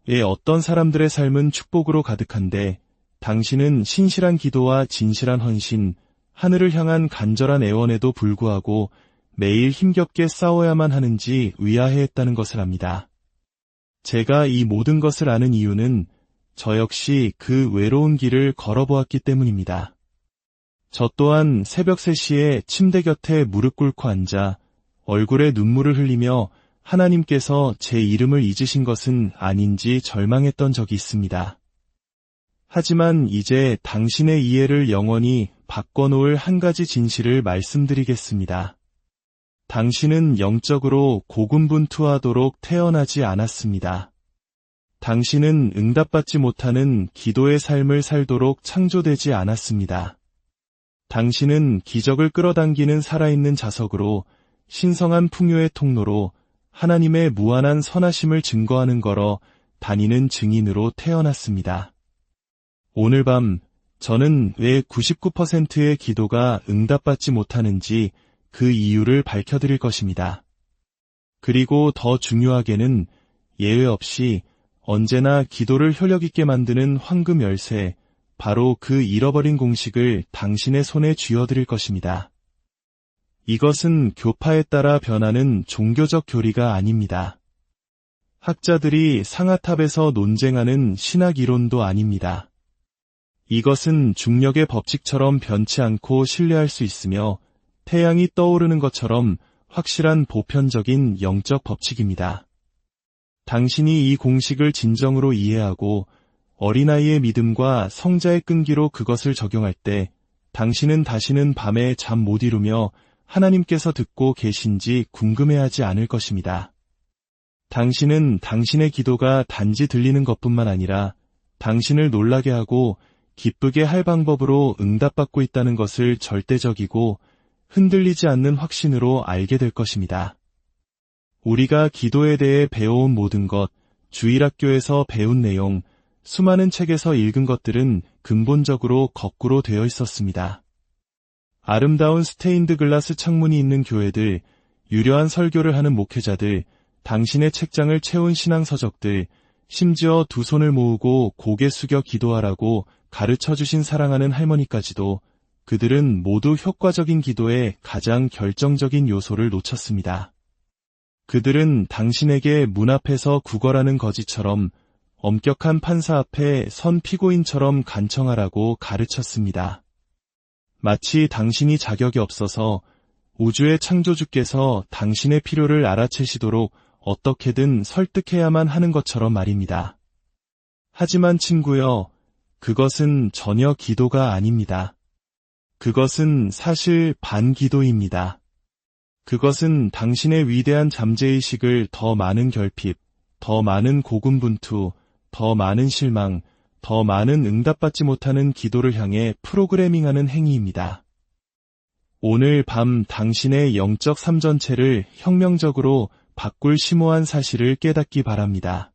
왜 어떤 사람들의 삶은 축복으로 가득한데 당신은 신실한 기도와 진실한 헌신, 하늘을 향한 간절한 애원에도 불구하고 매일 힘겹게 싸워야만 하는지 의아해했다는 것을 압니다. 제가 이 모든 것을 아는 이유는 저 역시 그 외로운 길을 걸어보았기 때문입니다. 저 또한 새벽 3시에 침대 곁에 무릎 꿇고 앉아 얼굴에 눈물을 흘리며 하나님께서 제 이름을 잊으신 것은 아닌지 절망했던 적이 있습니다. 하지만 이제 당신의 이해를 영원히 바꿔놓을 한 가지 진실을 말씀드리겠습니다. 당신은 영적으로 고군분투하도록 태어나지 않았습니다. 당신은 응답받지 못하는 기도의 삶을 살도록 창조되지 않았습니다. 당신은 기적을 끌어당기는 살아있는 자석으로 신성한 풍요의 통로로 하나님의 무한한 선하심을 증거하는 거러 다니는 증인으로 태어났습니다. 오늘 밤 저는 왜 99%의 기도가 응답받지 못하는지 그 이유를 밝혀드릴 것입니다. 그리고 더 중요하게는 예외 없이 언제나 기도를 효력있게 만드는 황금 열쇠, 바로 그 잃어버린 공식을 당신의 손에 쥐어드릴 것입니다. 이것은 교파에 따라 변하는 종교적 교리가 아닙니다. 학자들이 상아탑에서 논쟁하는 신학 이론도 아닙니다. 이것은 중력의 법칙처럼 변치 않고 신뢰할 수 있으며 태양이 떠오르는 것처럼 확실한 보편적인 영적 법칙입니다. 당신이 이 공식을 진정으로 이해하고 어린아이의 믿음과 성자의 끈기로 그것을 적용할 때 당신은 다시는 밤에 잠 못 이루며 하나님께서 듣고 계신지 궁금해하지 않을 것입니다. 당신은 당신의 기도가 단지 들리는 것뿐만 아니라 당신을 놀라게 하고 기쁘게 할 방법으로 응답받고 있다는 것을 절대적이고 흔들리지 않는 확신으로 알게 될 것입니다. 우리가 기도에 대해 배워온 모든 것, 주일학교에서 배운 내용, 수많은 책에서 읽은 것들은 근본적으로 거꾸로 되어 있었습니다. 아름다운 스테인드 글라스 창문이 있는 교회들, 유려한 설교를 하는 목회자들, 당신의 책장을 채운 신앙서적들, 심지어 두 손을 모으고 고개 숙여 기도하라고 가르쳐주신 사랑하는 할머니까지도 그들은 모두 효과적인 기도의 가장 결정적인 요소를 놓쳤습니다. 그들은 당신에게 문 앞에서 구걸하는 거지처럼 엄격한 판사 앞에 선 피고인처럼 간청하라고 가르쳤습니다. 마치 당신이 자격이 없어서 우주의 창조주께서 당신의 필요를 알아채시도록 어떻게든 설득해야만 하는 것처럼 말입니다. 하지만 친구여, 그것은 전혀 기도가 아닙니다. 그것은 사실 반기도입니다. 그것은 당신의 위대한 잠재의식을 더 많은 결핍, 더 많은 고군분투, 더 많은 실망, 더 많은 응답받지 못하는 기도를 향해 프로그래밍하는 행위입니다. 오늘 밤 당신의 영적 삶 전체를 혁명적으로 바꿀 심오한 사실을 깨닫기 바랍니다.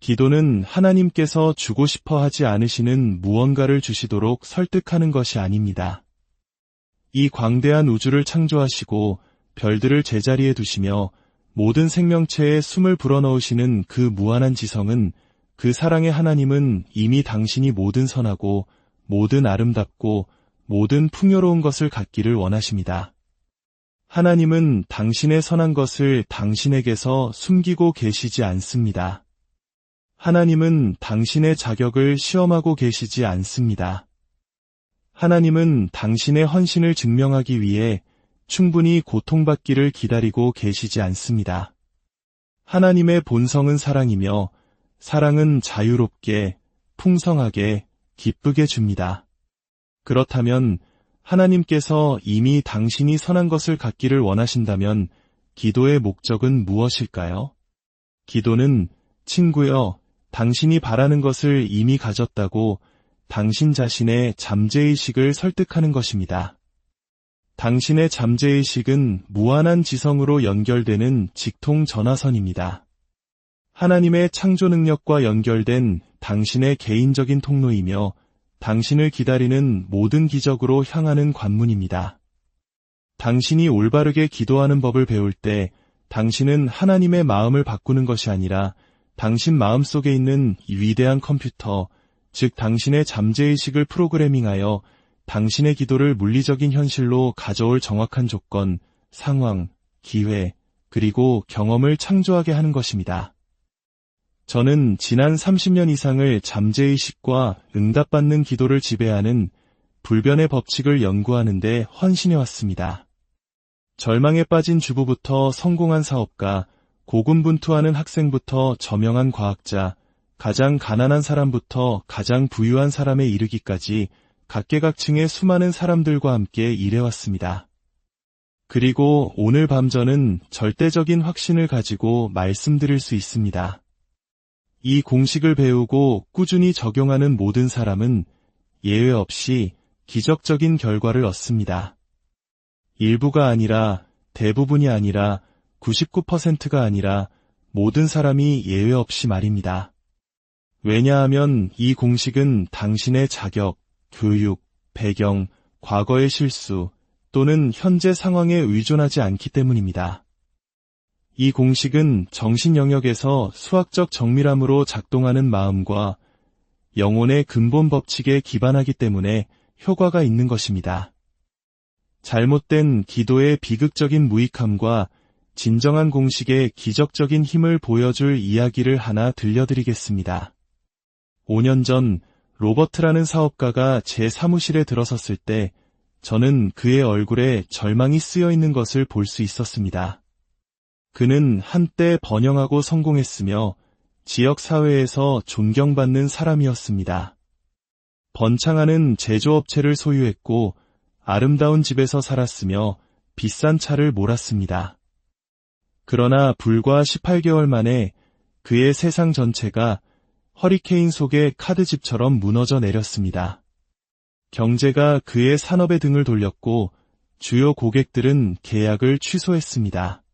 기도는 하나님께서 주고 싶어 하지 않으시는 무언가를 주시도록 설득하는 것이 아닙니다. 이 광대한 우주를 창조하시고 별들을 제자리에 두시며 모든 생명체에 숨을 불어넣으시는 그 무한한 지성은, 그 사랑의 하나님은 이미 당신이 모든 선하고 모든 아름답고 모든 풍요로운 것을 갖기를 원하십니다. 하나님은 당신의 선한 것을 당신에게서 숨기고 계시지 않습니다. 하나님은 당신의 자격을 시험하고 계시지 않습니다. 하나님은 당신의 헌신을 증명하기 위해 충분히 고통받기를 기다리고 계시지 않습니다. 하나님의 본성은 사랑이며 사랑은 자유롭게, 풍성하게, 기쁘게 줍니다. 그렇다면 하나님께서 이미 당신이 선한 것을 갖기를 원하신다면 기도의 목적은 무엇일까요? 기도는 친구여, 당신이 바라는 것을 이미 가졌다고 당신 자신의 잠재의식을 설득하는 것입니다. 당신의 잠재의식은 무한한 지성으로 연결되는 직통 전화선입니다. 하나님의 창조 능력과 연결된 당신의 개인적인 통로이며 당신을 기다리는 모든 기적으로 향하는 관문입니다. 당신이 올바르게 기도하는 법을 배울 때 당신은 하나님의 마음을 바꾸는 것이 아니라 당신 마음속에 있는 위대한 컴퓨터, 즉 당신의 잠재의식을 프로그래밍하여 당신의 기도를 물리적인 현실로 가져올 정확한 조건, 상황, 기회, 그리고 경험을 창조하게 하는 것입니다. 저는 지난 30년 이상을 잠재의식과 응답받는 기도를 지배하는 불변의 법칙을 연구하는 데 헌신해왔습니다. 절망에 빠진 주부부터 성공한 사업가, 고군분투하는 학생부터 저명한 과학자, 가장 가난한 사람부터 가장 부유한 사람에 이르기까지 각계각층의 수많은 사람들과 함께 일해왔습니다. 그리고 오늘 밤 저는 절대적인 확신을 가지고 말씀드릴 수 있습니다. 이 공식을 배우고 꾸준히 적용하는 모든 사람은 예외 없이 기적적인 결과를 얻습니다. 일부가 아니라, 대부분이 아니라, 99%가 아니라 모든 사람이 예외 없이 말입니다. 왜냐하면 이 공식은 당신의 자격, 교육, 배경, 과거의 실수 또는 현재 상황에 의존하지 않기 때문입니다. 이 공식은 정신 영역에서 수학적 정밀함으로 작동하는 마음과 영혼의 근본 법칙에 기반하기 때문에 효과가 있는 것입니다. 잘못된 기도의 비극적인 무익함과 진정한 공식의 기적적인 힘을 보여줄 이야기를 하나 들려드리겠습니다. 5년 전 로버트라는 사업가가 제 사무실에 들어섰을 때 저는 그의 얼굴에 절망이 쓰여 있는 것을 볼 수 있었습니다. 그는 한때 번영하고 성공했으며 지역사회에서 존경받는 사람이었습니다. 번창하는 제조업체를 소유했고 아름다운 집에서 살았으며 비싼 차를 몰았습니다. 그러나 불과 18개월 만에 그의 세상 전체가 허리케인 속의 카드집처럼 무너져 내렸습니다. 경제가 그의 산업에 등을 돌렸고 주요 고객들은 계약을 취소했습니다.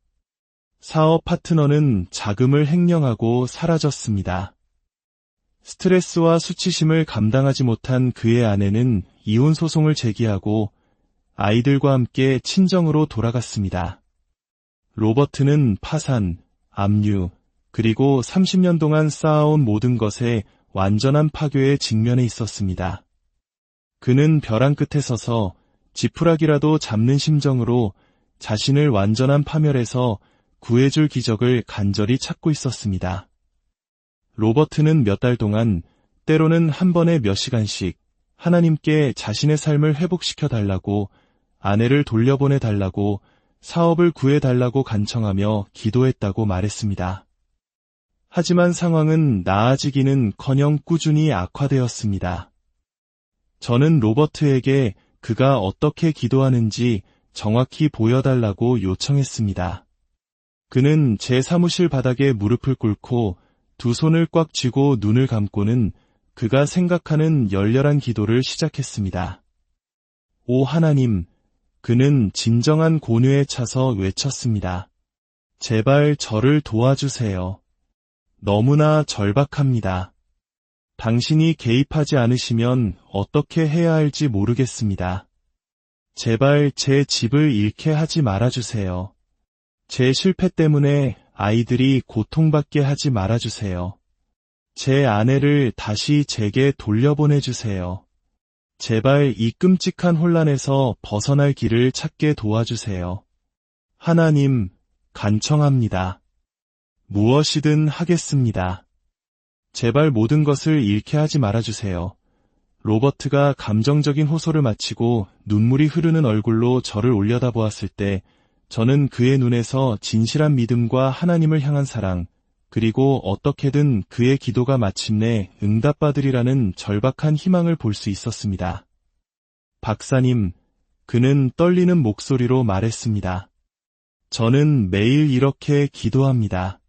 사업 파트너는 자금을 횡령하고 사라졌습니다. 스트레스와 수치심을 감당하지 못한 그의 아내는 이혼 소송을 제기하고 아이들과 함께 친정으로 돌아갔습니다. 로버트는 파산, 압류, 그리고 30년 동안 쌓아온 모든 것에 완전한 파괴에 직면해 있었습니다. 그는 벼랑 끝에 서서 지푸라기라도 잡는 심정으로 자신을 완전한 파멸에서 구해줄 기적을 간절히 찾고 있었습니다. 로버트는 몇 달 동안 때로는 한 번에 몇 시간씩 하나님께 자신의 삶을 회복시켜 달라고, 아내를 돌려보내 달라고, 사업을 구해 달라고 간청하며 기도했다고 말했습니다. 하지만 상황은 나아지기는커녕 꾸준히 악화되었습니다. 저는 로버트에게 그가 어떻게 기도하는지 정확히 보여달라고 요청했습니다. 그는 제 사무실 바닥에 무릎을 꿇고 두 손을 꽉 쥐고 눈을 감고는 그가 생각하는 열렬한 기도를 시작했습니다. 오 하나님, 그는 진정한 곤욕에 차서 외쳤습니다. 제발 저를 도와주세요. 너무나 절박합니다. 당신이 개입하지 않으시면 어떻게 해야 할지 모르겠습니다. 제발 제 집을 잃게 하지 말아주세요. 제 실패 때문에 아이들이 고통받게 하지 말아주세요. 제 아내를 다시 제게 돌려보내주세요. 제발 이 끔찍한 혼란에서 벗어날 길을 찾게 도와주세요. 하나님, 간청합니다. 무엇이든 하겠습니다. 제발 모든 것을 잃게 하지 말아주세요. 로버트가 감정적인 호소를 마치고 눈물이 흐르는 얼굴로 저를 올려다보았을 때 저는 그의 눈에서 진실한 믿음과 하나님을 향한 사랑, 그리고 어떻게든 그의 기도가 마침내 응답받으리라는 절박한 희망을 볼 수 있었습니다. 박사님, 그는 떨리는 목소리로 말했습니다. 저는 매일 이렇게 기도합니다.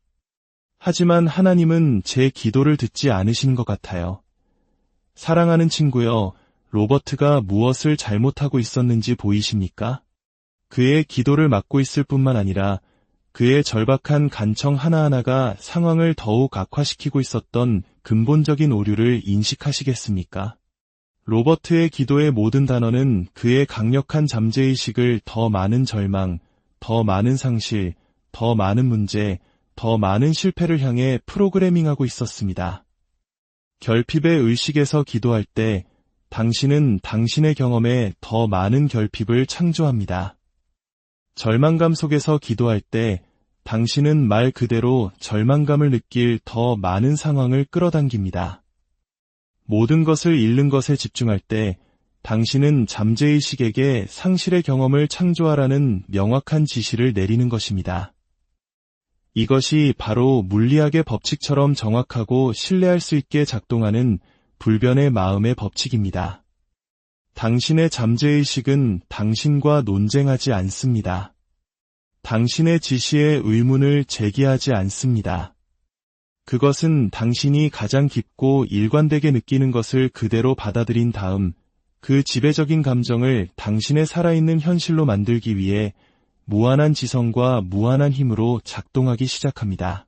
하지만 하나님은 제 기도를 듣지 않으신 것 같아요. 사랑하는 친구여, 로버트가 무엇을 잘못하고 있었는지 보이십니까? 그의 기도를 막고 있을 뿐만 아니라 그의 절박한 간청 하나하나가 상황을 더욱 악화시키고 있었던 근본적인 오류를 인식하시겠습니까? 로버트의 기도의 모든 단어는 그의 강력한 잠재의식을 더 많은 절망, 더 많은 상실, 더 많은 문제, 더 많은 실패를 향해 프로그래밍하고 있었습니다. 결핍의 의식에서 기도할 때 당신은 당신의 경험에 더 많은 결핍을 창조합니다. 절망감 속에서 기도할 때 당신은 말 그대로 절망감을 느낄 더 많은 상황을 끌어당깁니다. 모든 것을 잃는 것에 집중할 때 당신은 잠재의식에게 상실의 경험을 창조하라는 명확한 지시를 내리는 것입니다. 이것이 바로 물리학의 법칙처럼 정확하고 신뢰할 수 있게 작동하는 불변의 마음의 법칙입니다. 당신의 잠재의식은 당신과 논쟁하지 않습니다. 당신의 지시에 의문을 제기하지 않습니다. 그것은 당신이 가장 깊고 일관되게 느끼는 것을 그대로 받아들인 다음 그 지배적인 감정을 당신의 살아있는 현실로 만들기 위해 무한한 지성과 무한한 힘으로 작동하기 시작합니다.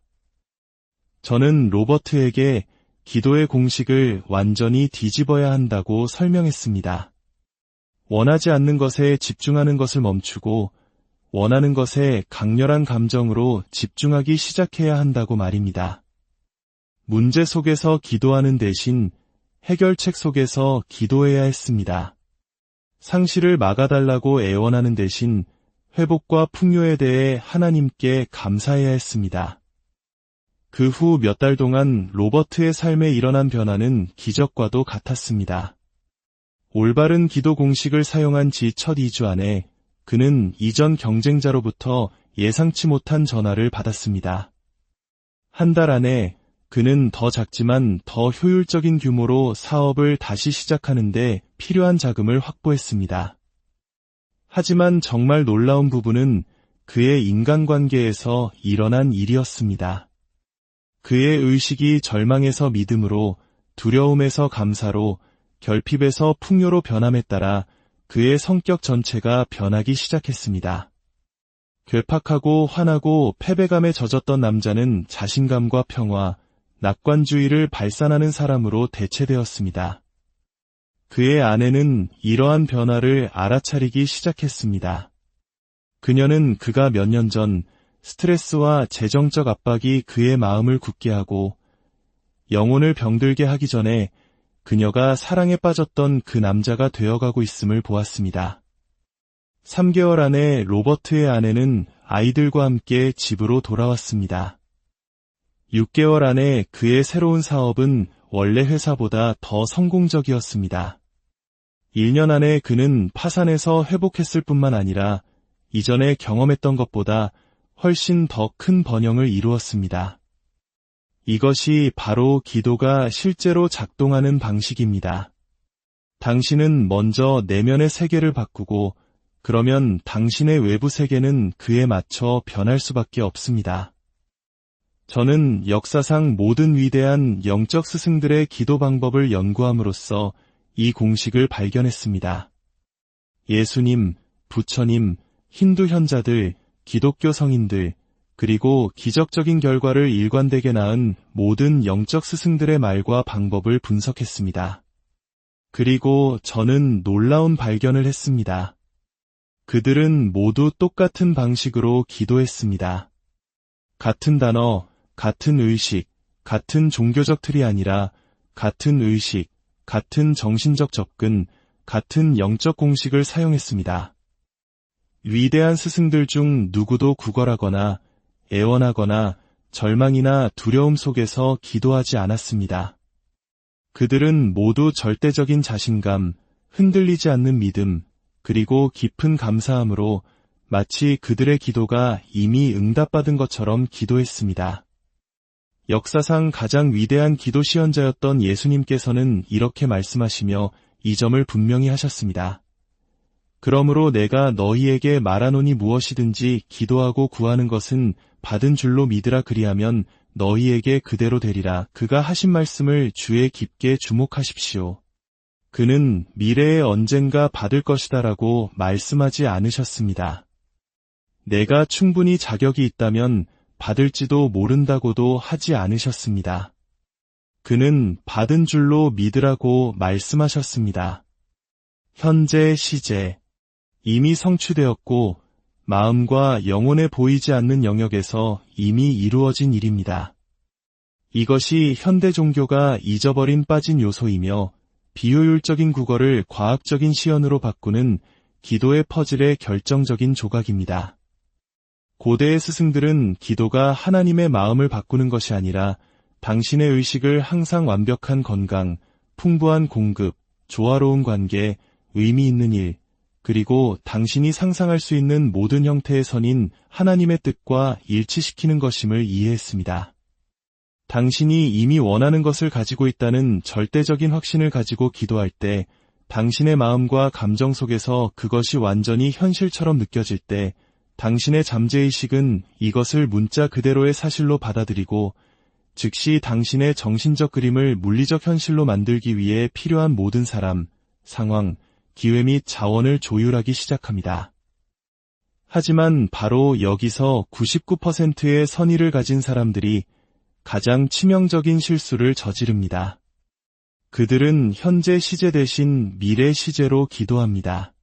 저는 로버트에게 기도의 공식을 완전히 뒤집어야 한다고 설명했습니다. 원하지 않는 것에 집중하는 것을 멈추고 원하는 것에 강렬한 감정으로 집중하기 시작해야 한다고 말입니다. 문제 속에서 기도하는 대신 해결책 속에서 기도해야 했습니다. 상실을 막아달라고 애원하는 대신 회복과 풍요에 대해 하나님께 감사해야 했습니다. 그 후 몇 달 동안 로버트의 삶에 일어난 변화는 기적과도 같았습니다. 올바른 기도 공식을 사용한 지 첫 2주 안에 그는 이전 경쟁자로부터 예상치 못한 전화를 받았습니다. 한 달 안에 그는 더 작지만 더 효율적인 규모로 사업을 다시 시작하는데 필요한 자금을 확보했습니다. 하지만 정말 놀라운 부분은 그의 인간관계에서 일어난 일이었습니다. 그의 의식이 절망에서 믿음으로, 두려움에서 감사로, 결핍에서 풍요로 변함에 따라 그의 성격 전체가 변하기 시작했습니다. 괴팍하고 화나고 패배감에 젖었던 남자는 자신감과 평화, 낙관주의를 발산하는 사람으로 대체되었습니다. 그의 아내는 이러한 변화를 알아차리기 시작했습니다. 그녀는 그가 몇 년 전 스트레스와 재정적 압박이 그의 마음을 굳게 하고 영혼을 병들게 하기 전에 그녀가 사랑에 빠졌던 그 남자가 되어가고 있음을 보았습니다. 3개월 안에 로버트의 아내는 아이들과 함께 집으로 돌아왔습니다. 6개월 안에 그의 새로운 사업은 원래 회사보다 더 성공적이었습니다. 1년 안에 그는 파산해서 회복했을 뿐만 아니라 이전에 경험했던 것보다 훨씬 더 큰 번영을 이루었습니다. 이것이 바로 기도가 실제로 작동하는 방식입니다. 당신은 먼저 내면의 세계를 바꾸고 그러면 당신의 외부 세계는 그에 맞춰 변할 수밖에 없습니다. 저는 역사상 모든 위대한 영적 스승들의 기도 방법을 연구함으로써 이 공식을 발견했습니다. 예수님, 부처님, 힌두 현자들, 기독교 성인들, 그리고 기적적인 결과를 일관되게 낳은 모든 영적 스승들의 말과 방법을 분석했습니다. 그리고 저는 놀라운 발견을 했습니다. 그들은 모두 똑같은 방식으로 기도했습니다. 같은 단어, 같은 의식, 같은 종교적 틀이 아니라 같은 의식, 같은 정신적 접근, 같은 영적 공식을 사용했습니다. 위대한 스승들 중 누구도 구걸하거나 애원하거나 절망이나 두려움 속에서 기도하지 않았습니다. 그들은 모두 절대적인 자신감, 흔들리지 않는 믿음, 그리고 깊은 감사함으로 마치 그들의 기도가 이미 응답받은 것처럼 기도했습니다. 역사상 가장 위대한 기도 시연자였던 예수님께서는 이렇게 말씀하시며 이 점을 분명히 하셨습니다. 그러므로 내가 너희에게 말하노니 무엇이든지 기도하고 구하는 것은 받은 줄로 믿으라 그리하면 너희에게 그대로 되리라. 그가 하신 말씀을 주에 깊게 주목하십시오. 그는 미래에 언젠가 받을 것이다라고 말씀하지 않으셨습니다. 내가 충분히 자격이 있다면 받을지도 모른다고도 하지 않으셨습니다. 그는 받은 줄로 믿으라고 말씀하셨습니다. 현재 시제, 이미 성취되었고 마음과 영혼에 보이지 않는 영역에서 이미 이루어진 일입니다. 이것이 현대 종교가 잊어버린 빠진 요소이며 비효율적인 국어를 과학적인 시연으로 바꾸는 기도의 퍼즐의 결정적인 조각입니다. 고대의 스승들은 기도가 하나님의 마음을 바꾸는 것이 아니라 당신의 의식을 항상 완벽한 건강, 풍부한 공급, 조화로운 관계, 의미 있는 일, 그리고 당신이 상상할 수 있는 모든 형태의 선인 하나님의 뜻과 일치시키는 것임을 이해했습니다. 당신이 이미 원하는 것을 가지고 있다는 절대적인 확신을 가지고 기도할 때, 당신의 마음과 감정 속에서 그것이 완전히 현실처럼 느껴질 때, 당신의 잠재의식은 이것을 문자 그대로의 사실로 받아들이고, 즉시 당신의 정신적 그림을 물리적 현실로 만들기 위해 필요한 모든 사람, 상황, 기회 및 자원을 조율하기 시작합니다. 하지만 바로 여기서 99%의 선의를 가진 사람들이 가장 치명적인 실수를 저지릅니다. 그들은 현재 시제 대신 미래 시제로 기도합니다.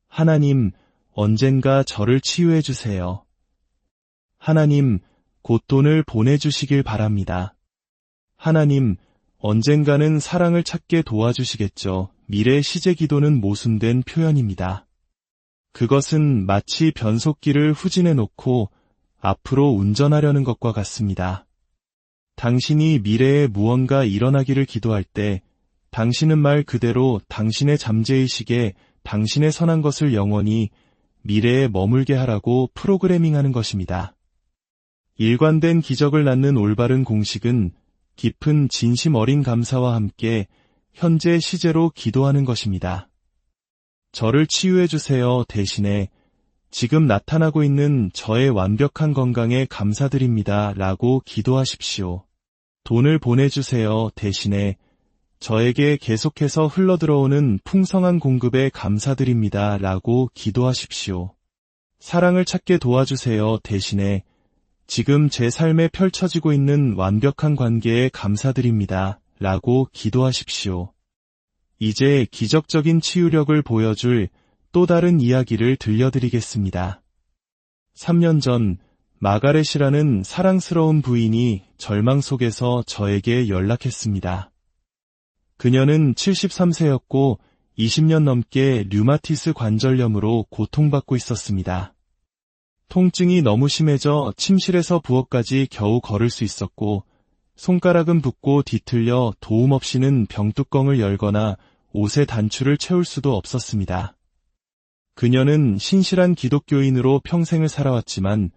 하나님, 언젠가 저를 치유해 주세요. 하나님, 곧 돈을 보내주시길 바랍니다. 하나님, 언젠가는 사랑을 찾게 도와주시겠죠. 미래 시제 기도는 모순된 표현입니다. 그것은 마치 변속기를 후진해 놓고 앞으로 운전하려는 것과 같습니다. 당신이 미래에 무언가 일어나기를 기도할 때 당신은 말 그대로 당신의 잠재의식에 당신의 선한 것을 영원히 미래에 머물게 하라고 프로그래밍하는 것입니다. 일관된 기적을 낳는 올바른 공식은 깊은 진심 어린 감사와 함께 현재 시제로 기도하는 것입니다. 저를 치유해 주세요 대신에 지금 나타나고 있는 저의 완벽한 건강에 감사드립니다. 라고 기도하십시오. 돈을 보내주세요. 대신에 저에게 계속해서 흘러들어오는 풍성한 공급에 감사드립니다. 라고 기도하십시오. 사랑을 찾게 도와주세요. 대신에 지금 제 삶에 펼쳐지고 있는 완벽한 관계에 감사드립니다. 라고 기도하십시오. 이제 기적적인 치유력을 보여줄 또 다른 이야기를 들려드리겠습니다. 3년 전 마가렛이라는 사랑스러운 부인이 절망 속에서 저에게 연락했습니다. 그녀는 73세였고 20년 넘게 류마티스 관절염으로 고통받고 있었습니다. 통증이 너무 심해져 침실에서 부엌까지 겨우 걸을 수 있었고 손가락은 붓고 뒤틀려 도움 없이는 병뚜껑을 열거나 옷의 단추를 채울 수도 없었습니다. 그녀는 신실한 기독교인으로 평생을 살아왔지만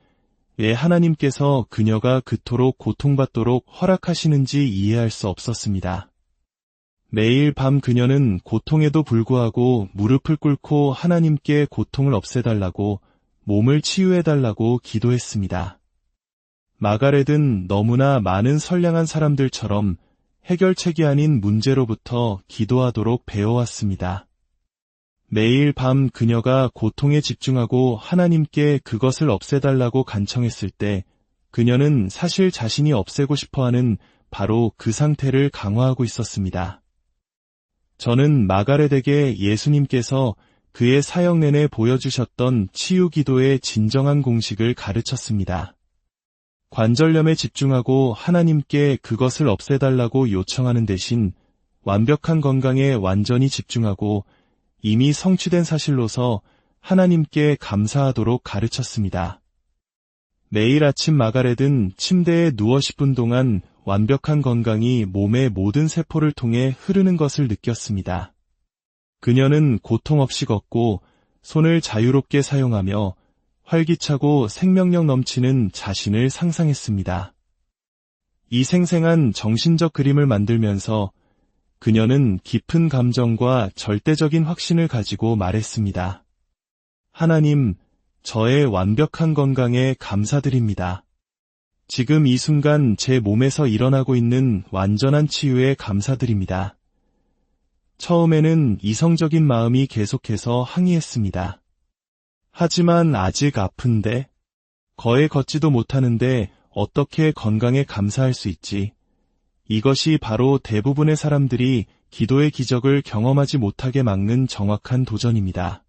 왜 하나님께서 그녀가 그토록 고통받도록 허락하시는지 이해할 수 없었습니다. 매일 밤 그녀는 고통에도 불구하고 무릎을 꿇고 하나님께 고통을 없애달라고, 몸을 치유해달라고 기도했습니다. 마가렛은 너무나 많은 선량한 사람들처럼 해결책이 아닌 문제로부터 기도하도록 배워왔습니다. 매일 밤 그녀가 고통에 집중하고 하나님께 그것을 없애달라고 간청했을 때 그녀는 사실 자신이 없애고 싶어하는 바로 그 상태를 강화하고 있었습니다. 저는 마가렛에게 예수님께서 그의 사역 내내 보여주셨던 치유 기도의 진정한 공식을 가르쳤습니다. 관절염에 집중하고 하나님께 그것을 없애달라고 요청하는 대신 완벽한 건강에 완전히 집중하고 이미 성취된 사실로서 하나님께 감사하도록 가르쳤습니다. 매일 아침 마가렛은 침대에 누워 10분 동안 완벽한 건강이 몸의 모든 세포를 통해 흐르는 것을 느꼈습니다. 그녀는 고통 없이 걷고 손을 자유롭게 사용하며 활기차고 생명력 넘치는 자신을 상상했습니다. 이 생생한 정신적 그림을 만들면서 그녀는 깊은 감정과 절대적인 확신을 가지고 말했습니다. 하나님, 저의 완벽한 건강에 감사드립니다. 지금 이 순간 제 몸에서 일어나고 있는 완전한 치유에 감사드립니다. 처음에는 이성적인 마음이 계속해서 항의했습니다. 하지만 아직 아픈데? 거의 걷지도 못하는데 어떻게 건강에 감사할 수 있지? 이것이 바로 대부분의 사람들이 기도의 기적을 경험하지 못하게 막는 정확한 도전입니다.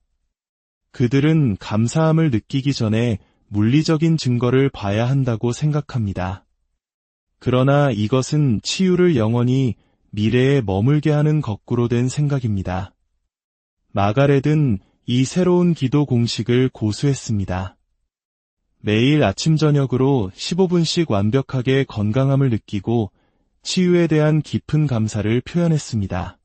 그들은 감사함을 느끼기 전에 물리적인 증거를 봐야 한다고 생각합니다. 그러나 이것은 치유를 영원히 미래에 머물게 하는 거꾸로 된 생각입니다. 마가렛은 이 새로운 기도 공식을 고수했습니다. 매일 아침 저녁으로 15분씩 완벽하게 건강함을 느끼고 치유에 대한 깊은 감사를 표현했습니다.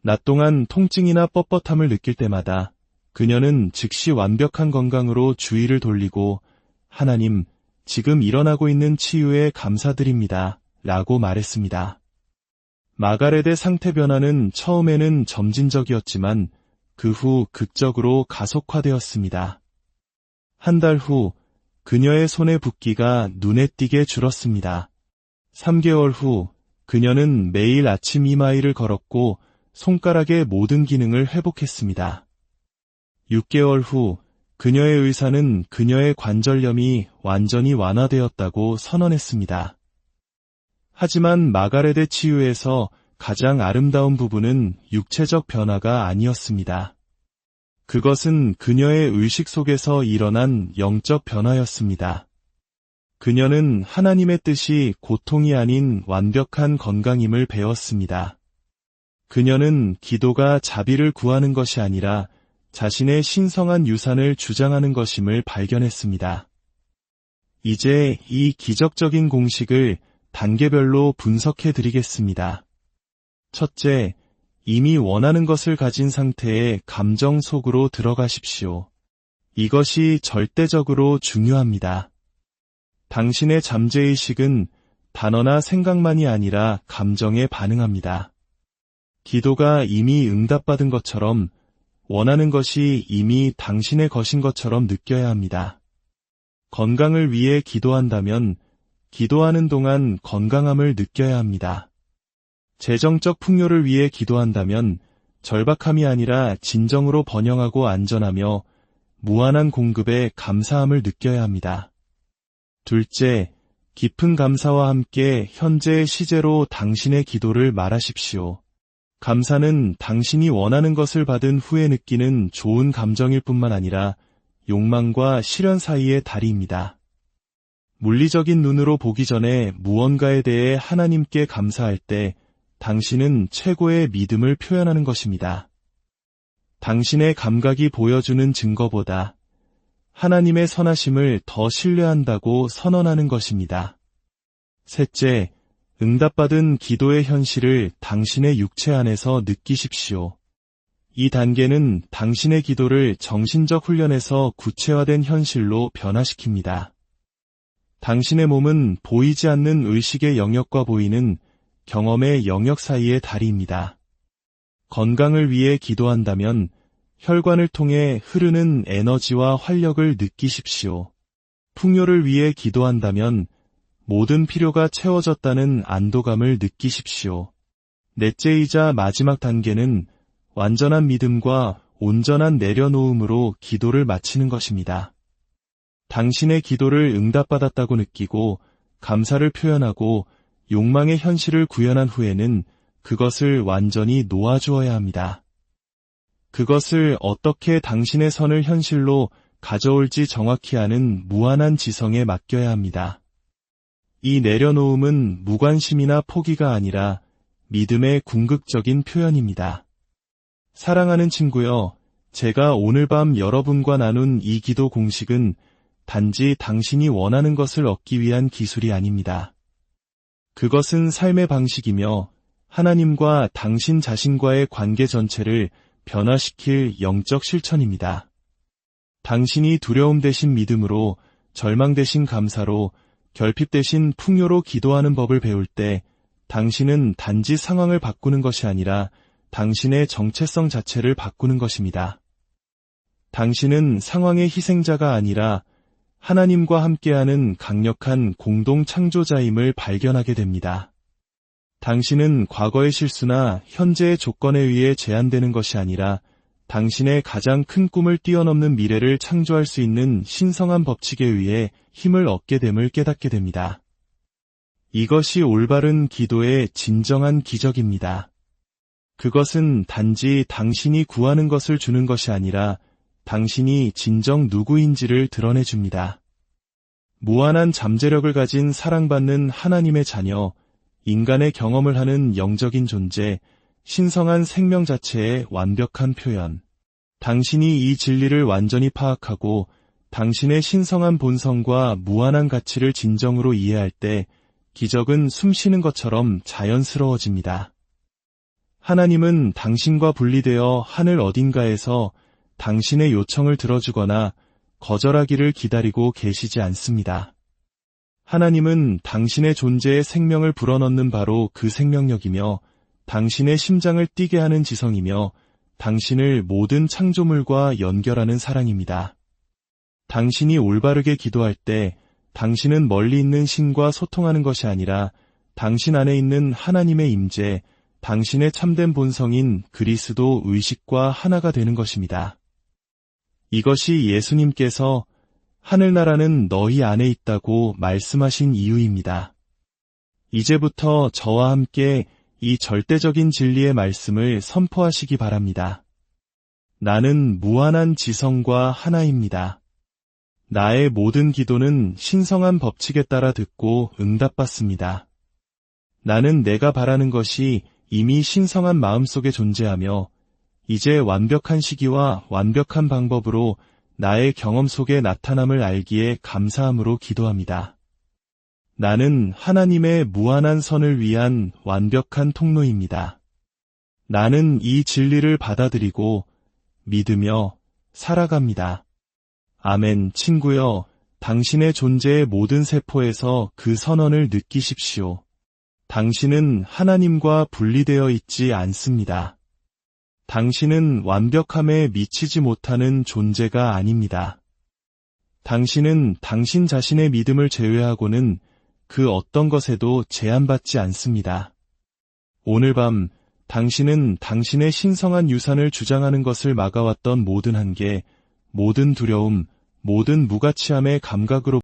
낮 동안 통증이나 뻣뻣함을 느낄 때마다 그녀는 즉시 완벽한 건강으로 주의를 돌리고 하나님, 지금 일어나고 있는 치유에 감사드립니다. 라고 말했습니다. 마가렛의 상태 변화는 처음에는 점진적이었지만 그 후 극적으로 가속화되었습니다. 한 달 후 그녀의 손의 붓기가 눈에 띄게 줄었습니다. 3개월 후 그녀는 매일 아침 2마일을 걸었고 손가락의 모든 기능을 회복했습니다. 6개월 후 그녀의 의사는 그녀의 관절염이 완전히 완화되었다고 선언했습니다. 하지만 마가렛의 치유에서 가장 아름다운 부분은 육체적 변화가 아니었습니다. 그것은 그녀의 의식 속에서 일어난 영적 변화였습니다. 그녀는 하나님의 뜻이 고통이 아닌 완벽한 건강임을 배웠습니다. 그녀는 기도가 자비를 구하는 것이 아니라 자신의 신성한 유산을 주장하는 것임을 발견했습니다. 이제 이 기적적인 공식을 단계별로 분석해 드리겠습니다. 첫째, 이미 원하는 것을 가진 상태의 감정 속으로 들어가십시오. 이것이 절대적으로 중요합니다. 당신의 잠재의식은 단어나 생각만이 아니라 감정에 반응합니다. 기도가 이미 응답받은 것처럼 원하는 것이 이미 당신의 것인 것처럼 느껴야 합니다. 건강을 위해 기도한다면 기도하는 동안 건강함을 느껴야 합니다. 재정적 풍요를 위해 기도한다면 절박함이 아니라 진정으로 번영하고 안전하며 무한한 공급에 감사함을 느껴야 합니다. 둘째, 깊은 감사와 함께 현재의 시제로 당신의 기도를 말하십시오. 감사는 당신이 원하는 것을 받은 후에 느끼는 좋은 감정일 뿐만 아니라 욕망과 실현 사이의 다리입니다. 물리적인 눈으로 보기 전에 무언가에 대해 하나님께 감사할 때 당신은 최고의 믿음을 표현하는 것입니다. 당신의 감각이 보여주는 증거보다 하나님의 선하심을 더 신뢰한다고 선언하는 것입니다. 셋째, 응답받은 기도의 현실을 당신의 육체 안에서 느끼십시오. 이 단계는 당신의 기도를 정신적 훈련에서 구체화된 현실로 변화시킵니다. 당신의 몸은 보이지 않는 의식의 영역과 보이는 경험의 영역 사이의 다리입니다. 건강을 위해 기도한다면 혈관을 통해 흐르는 에너지와 활력을 느끼십시오. 풍요를 위해 기도한다면 모든 필요가 채워졌다는 안도감을 느끼십시오. 넷째이자 마지막 단계는 완전한 믿음과 온전한 내려놓음으로 기도를 마치는 것입니다. 당신의 기도를 응답받았다고 느끼고 감사를 표현하고 욕망의 현실을 구현한 후에는 그것을 완전히 놓아주어야 합니다. 그것을 어떻게 당신의 선을 현실로 가져올지 정확히 아는 무한한 지성에 맡겨야 합니다. 이 내려놓음은 무관심이나 포기가 아니라 믿음의 궁극적인 표현입니다. 사랑하는 친구여, 제가 오늘 밤 여러분과 나눈 이 기도 공식은 단지 당신이 원하는 것을 얻기 위한 기술이 아닙니다. 그것은 삶의 방식이며 하나님과 당신 자신과의 관계 전체를 변화시킬 영적 실천입니다. 당신이 두려움 대신 믿음으로, 절망 대신 감사로, 결핍 대신 풍요로 기도하는 법을 배울 때 당신은 단지 상황을 바꾸는 것이 아니라 당신의 정체성 자체를 바꾸는 것입니다. 당신은 상황의 희생자가 아니라 하나님과 함께하는 강력한 공동 창조자임을 발견하게 됩니다. 당신은 과거의 실수나 현재의 조건에 의해 제한되는 것이 아니라 당신의 가장 큰 꿈을 뛰어넘는 미래를 창조할 수 있는 신성한 법칙에 의해 힘을 얻게 됨을 깨닫게 됩니다. 이것이 올바른 기도의 진정한 기적입니다. 그것은 단지 당신이 구하는 것을 주는 것이 아니라 당신이 진정 누구인지를 드러내줍니다. 무한한 잠재력을 가진 사랑받는 하나님의 자녀, 인간의 경험을 하는 영적인 존재, 신성한 생명 자체의 완벽한 표현. 당신이 이 진리를 완전히 파악하고 당신의 신성한 본성과 무한한 가치를 진정으로 이해할 때 기적은 숨쉬는 것처럼 자연스러워집니다. 하나님은 당신과 분리되어 하늘 어딘가에서 당신의 요청을 들어주거나 거절하기를 기다리고 계시지 않습니다. 하나님은 당신의 존재에 생명을 불어넣는 바로 그 생명력이며 당신의 심장을 뛰게 하는 지성이며 당신을 모든 창조물과 연결하는 사랑입니다. 당신이 올바르게 기도할 때 당신은 멀리 있는 신과 소통하는 것이 아니라 당신 안에 있는 하나님의 임재, 당신의 참된 본성인 그리스도 의식과 하나가 되는 것입니다. 이것이 예수님께서 하늘나라는 너희 안에 있다고 말씀하신 이유입니다. 이제부터 저와 함께 이 절대적인 진리의 말씀을 선포하시기 바랍니다. 나는 무한한 지성과 하나입니다. 나의 모든 기도는 신성한 법칙에 따라 듣고 응답받습니다. 나는 내가 바라는 것이 이미 신성한 마음속에 존재하며 이제 완벽한 시기와 완벽한 방법으로 나의 경험 속에 나타남을 알기에 감사함으로 기도합니다. 나는 하나님의 무한한 선을 위한 완벽한 통로입니다. 나는 이 진리를 받아들이고 믿으며 살아갑니다. 아멘. 친구여, 당신의 존재의 모든 세포에서 그 선언을 느끼십시오. 당신은 하나님과 분리되어 있지 않습니다. 당신은 완벽함에 미치지 못하는 존재가 아닙니다. 당신은 당신 자신의 믿음을 제외하고는 그 어떤 것에도 제한받지 않습니다. 오늘 밤 당신은 당신의 신성한 유산을 주장하는 것을 막아왔던 모든 한계, 모든 두려움, 모든 무가치함의 감각으로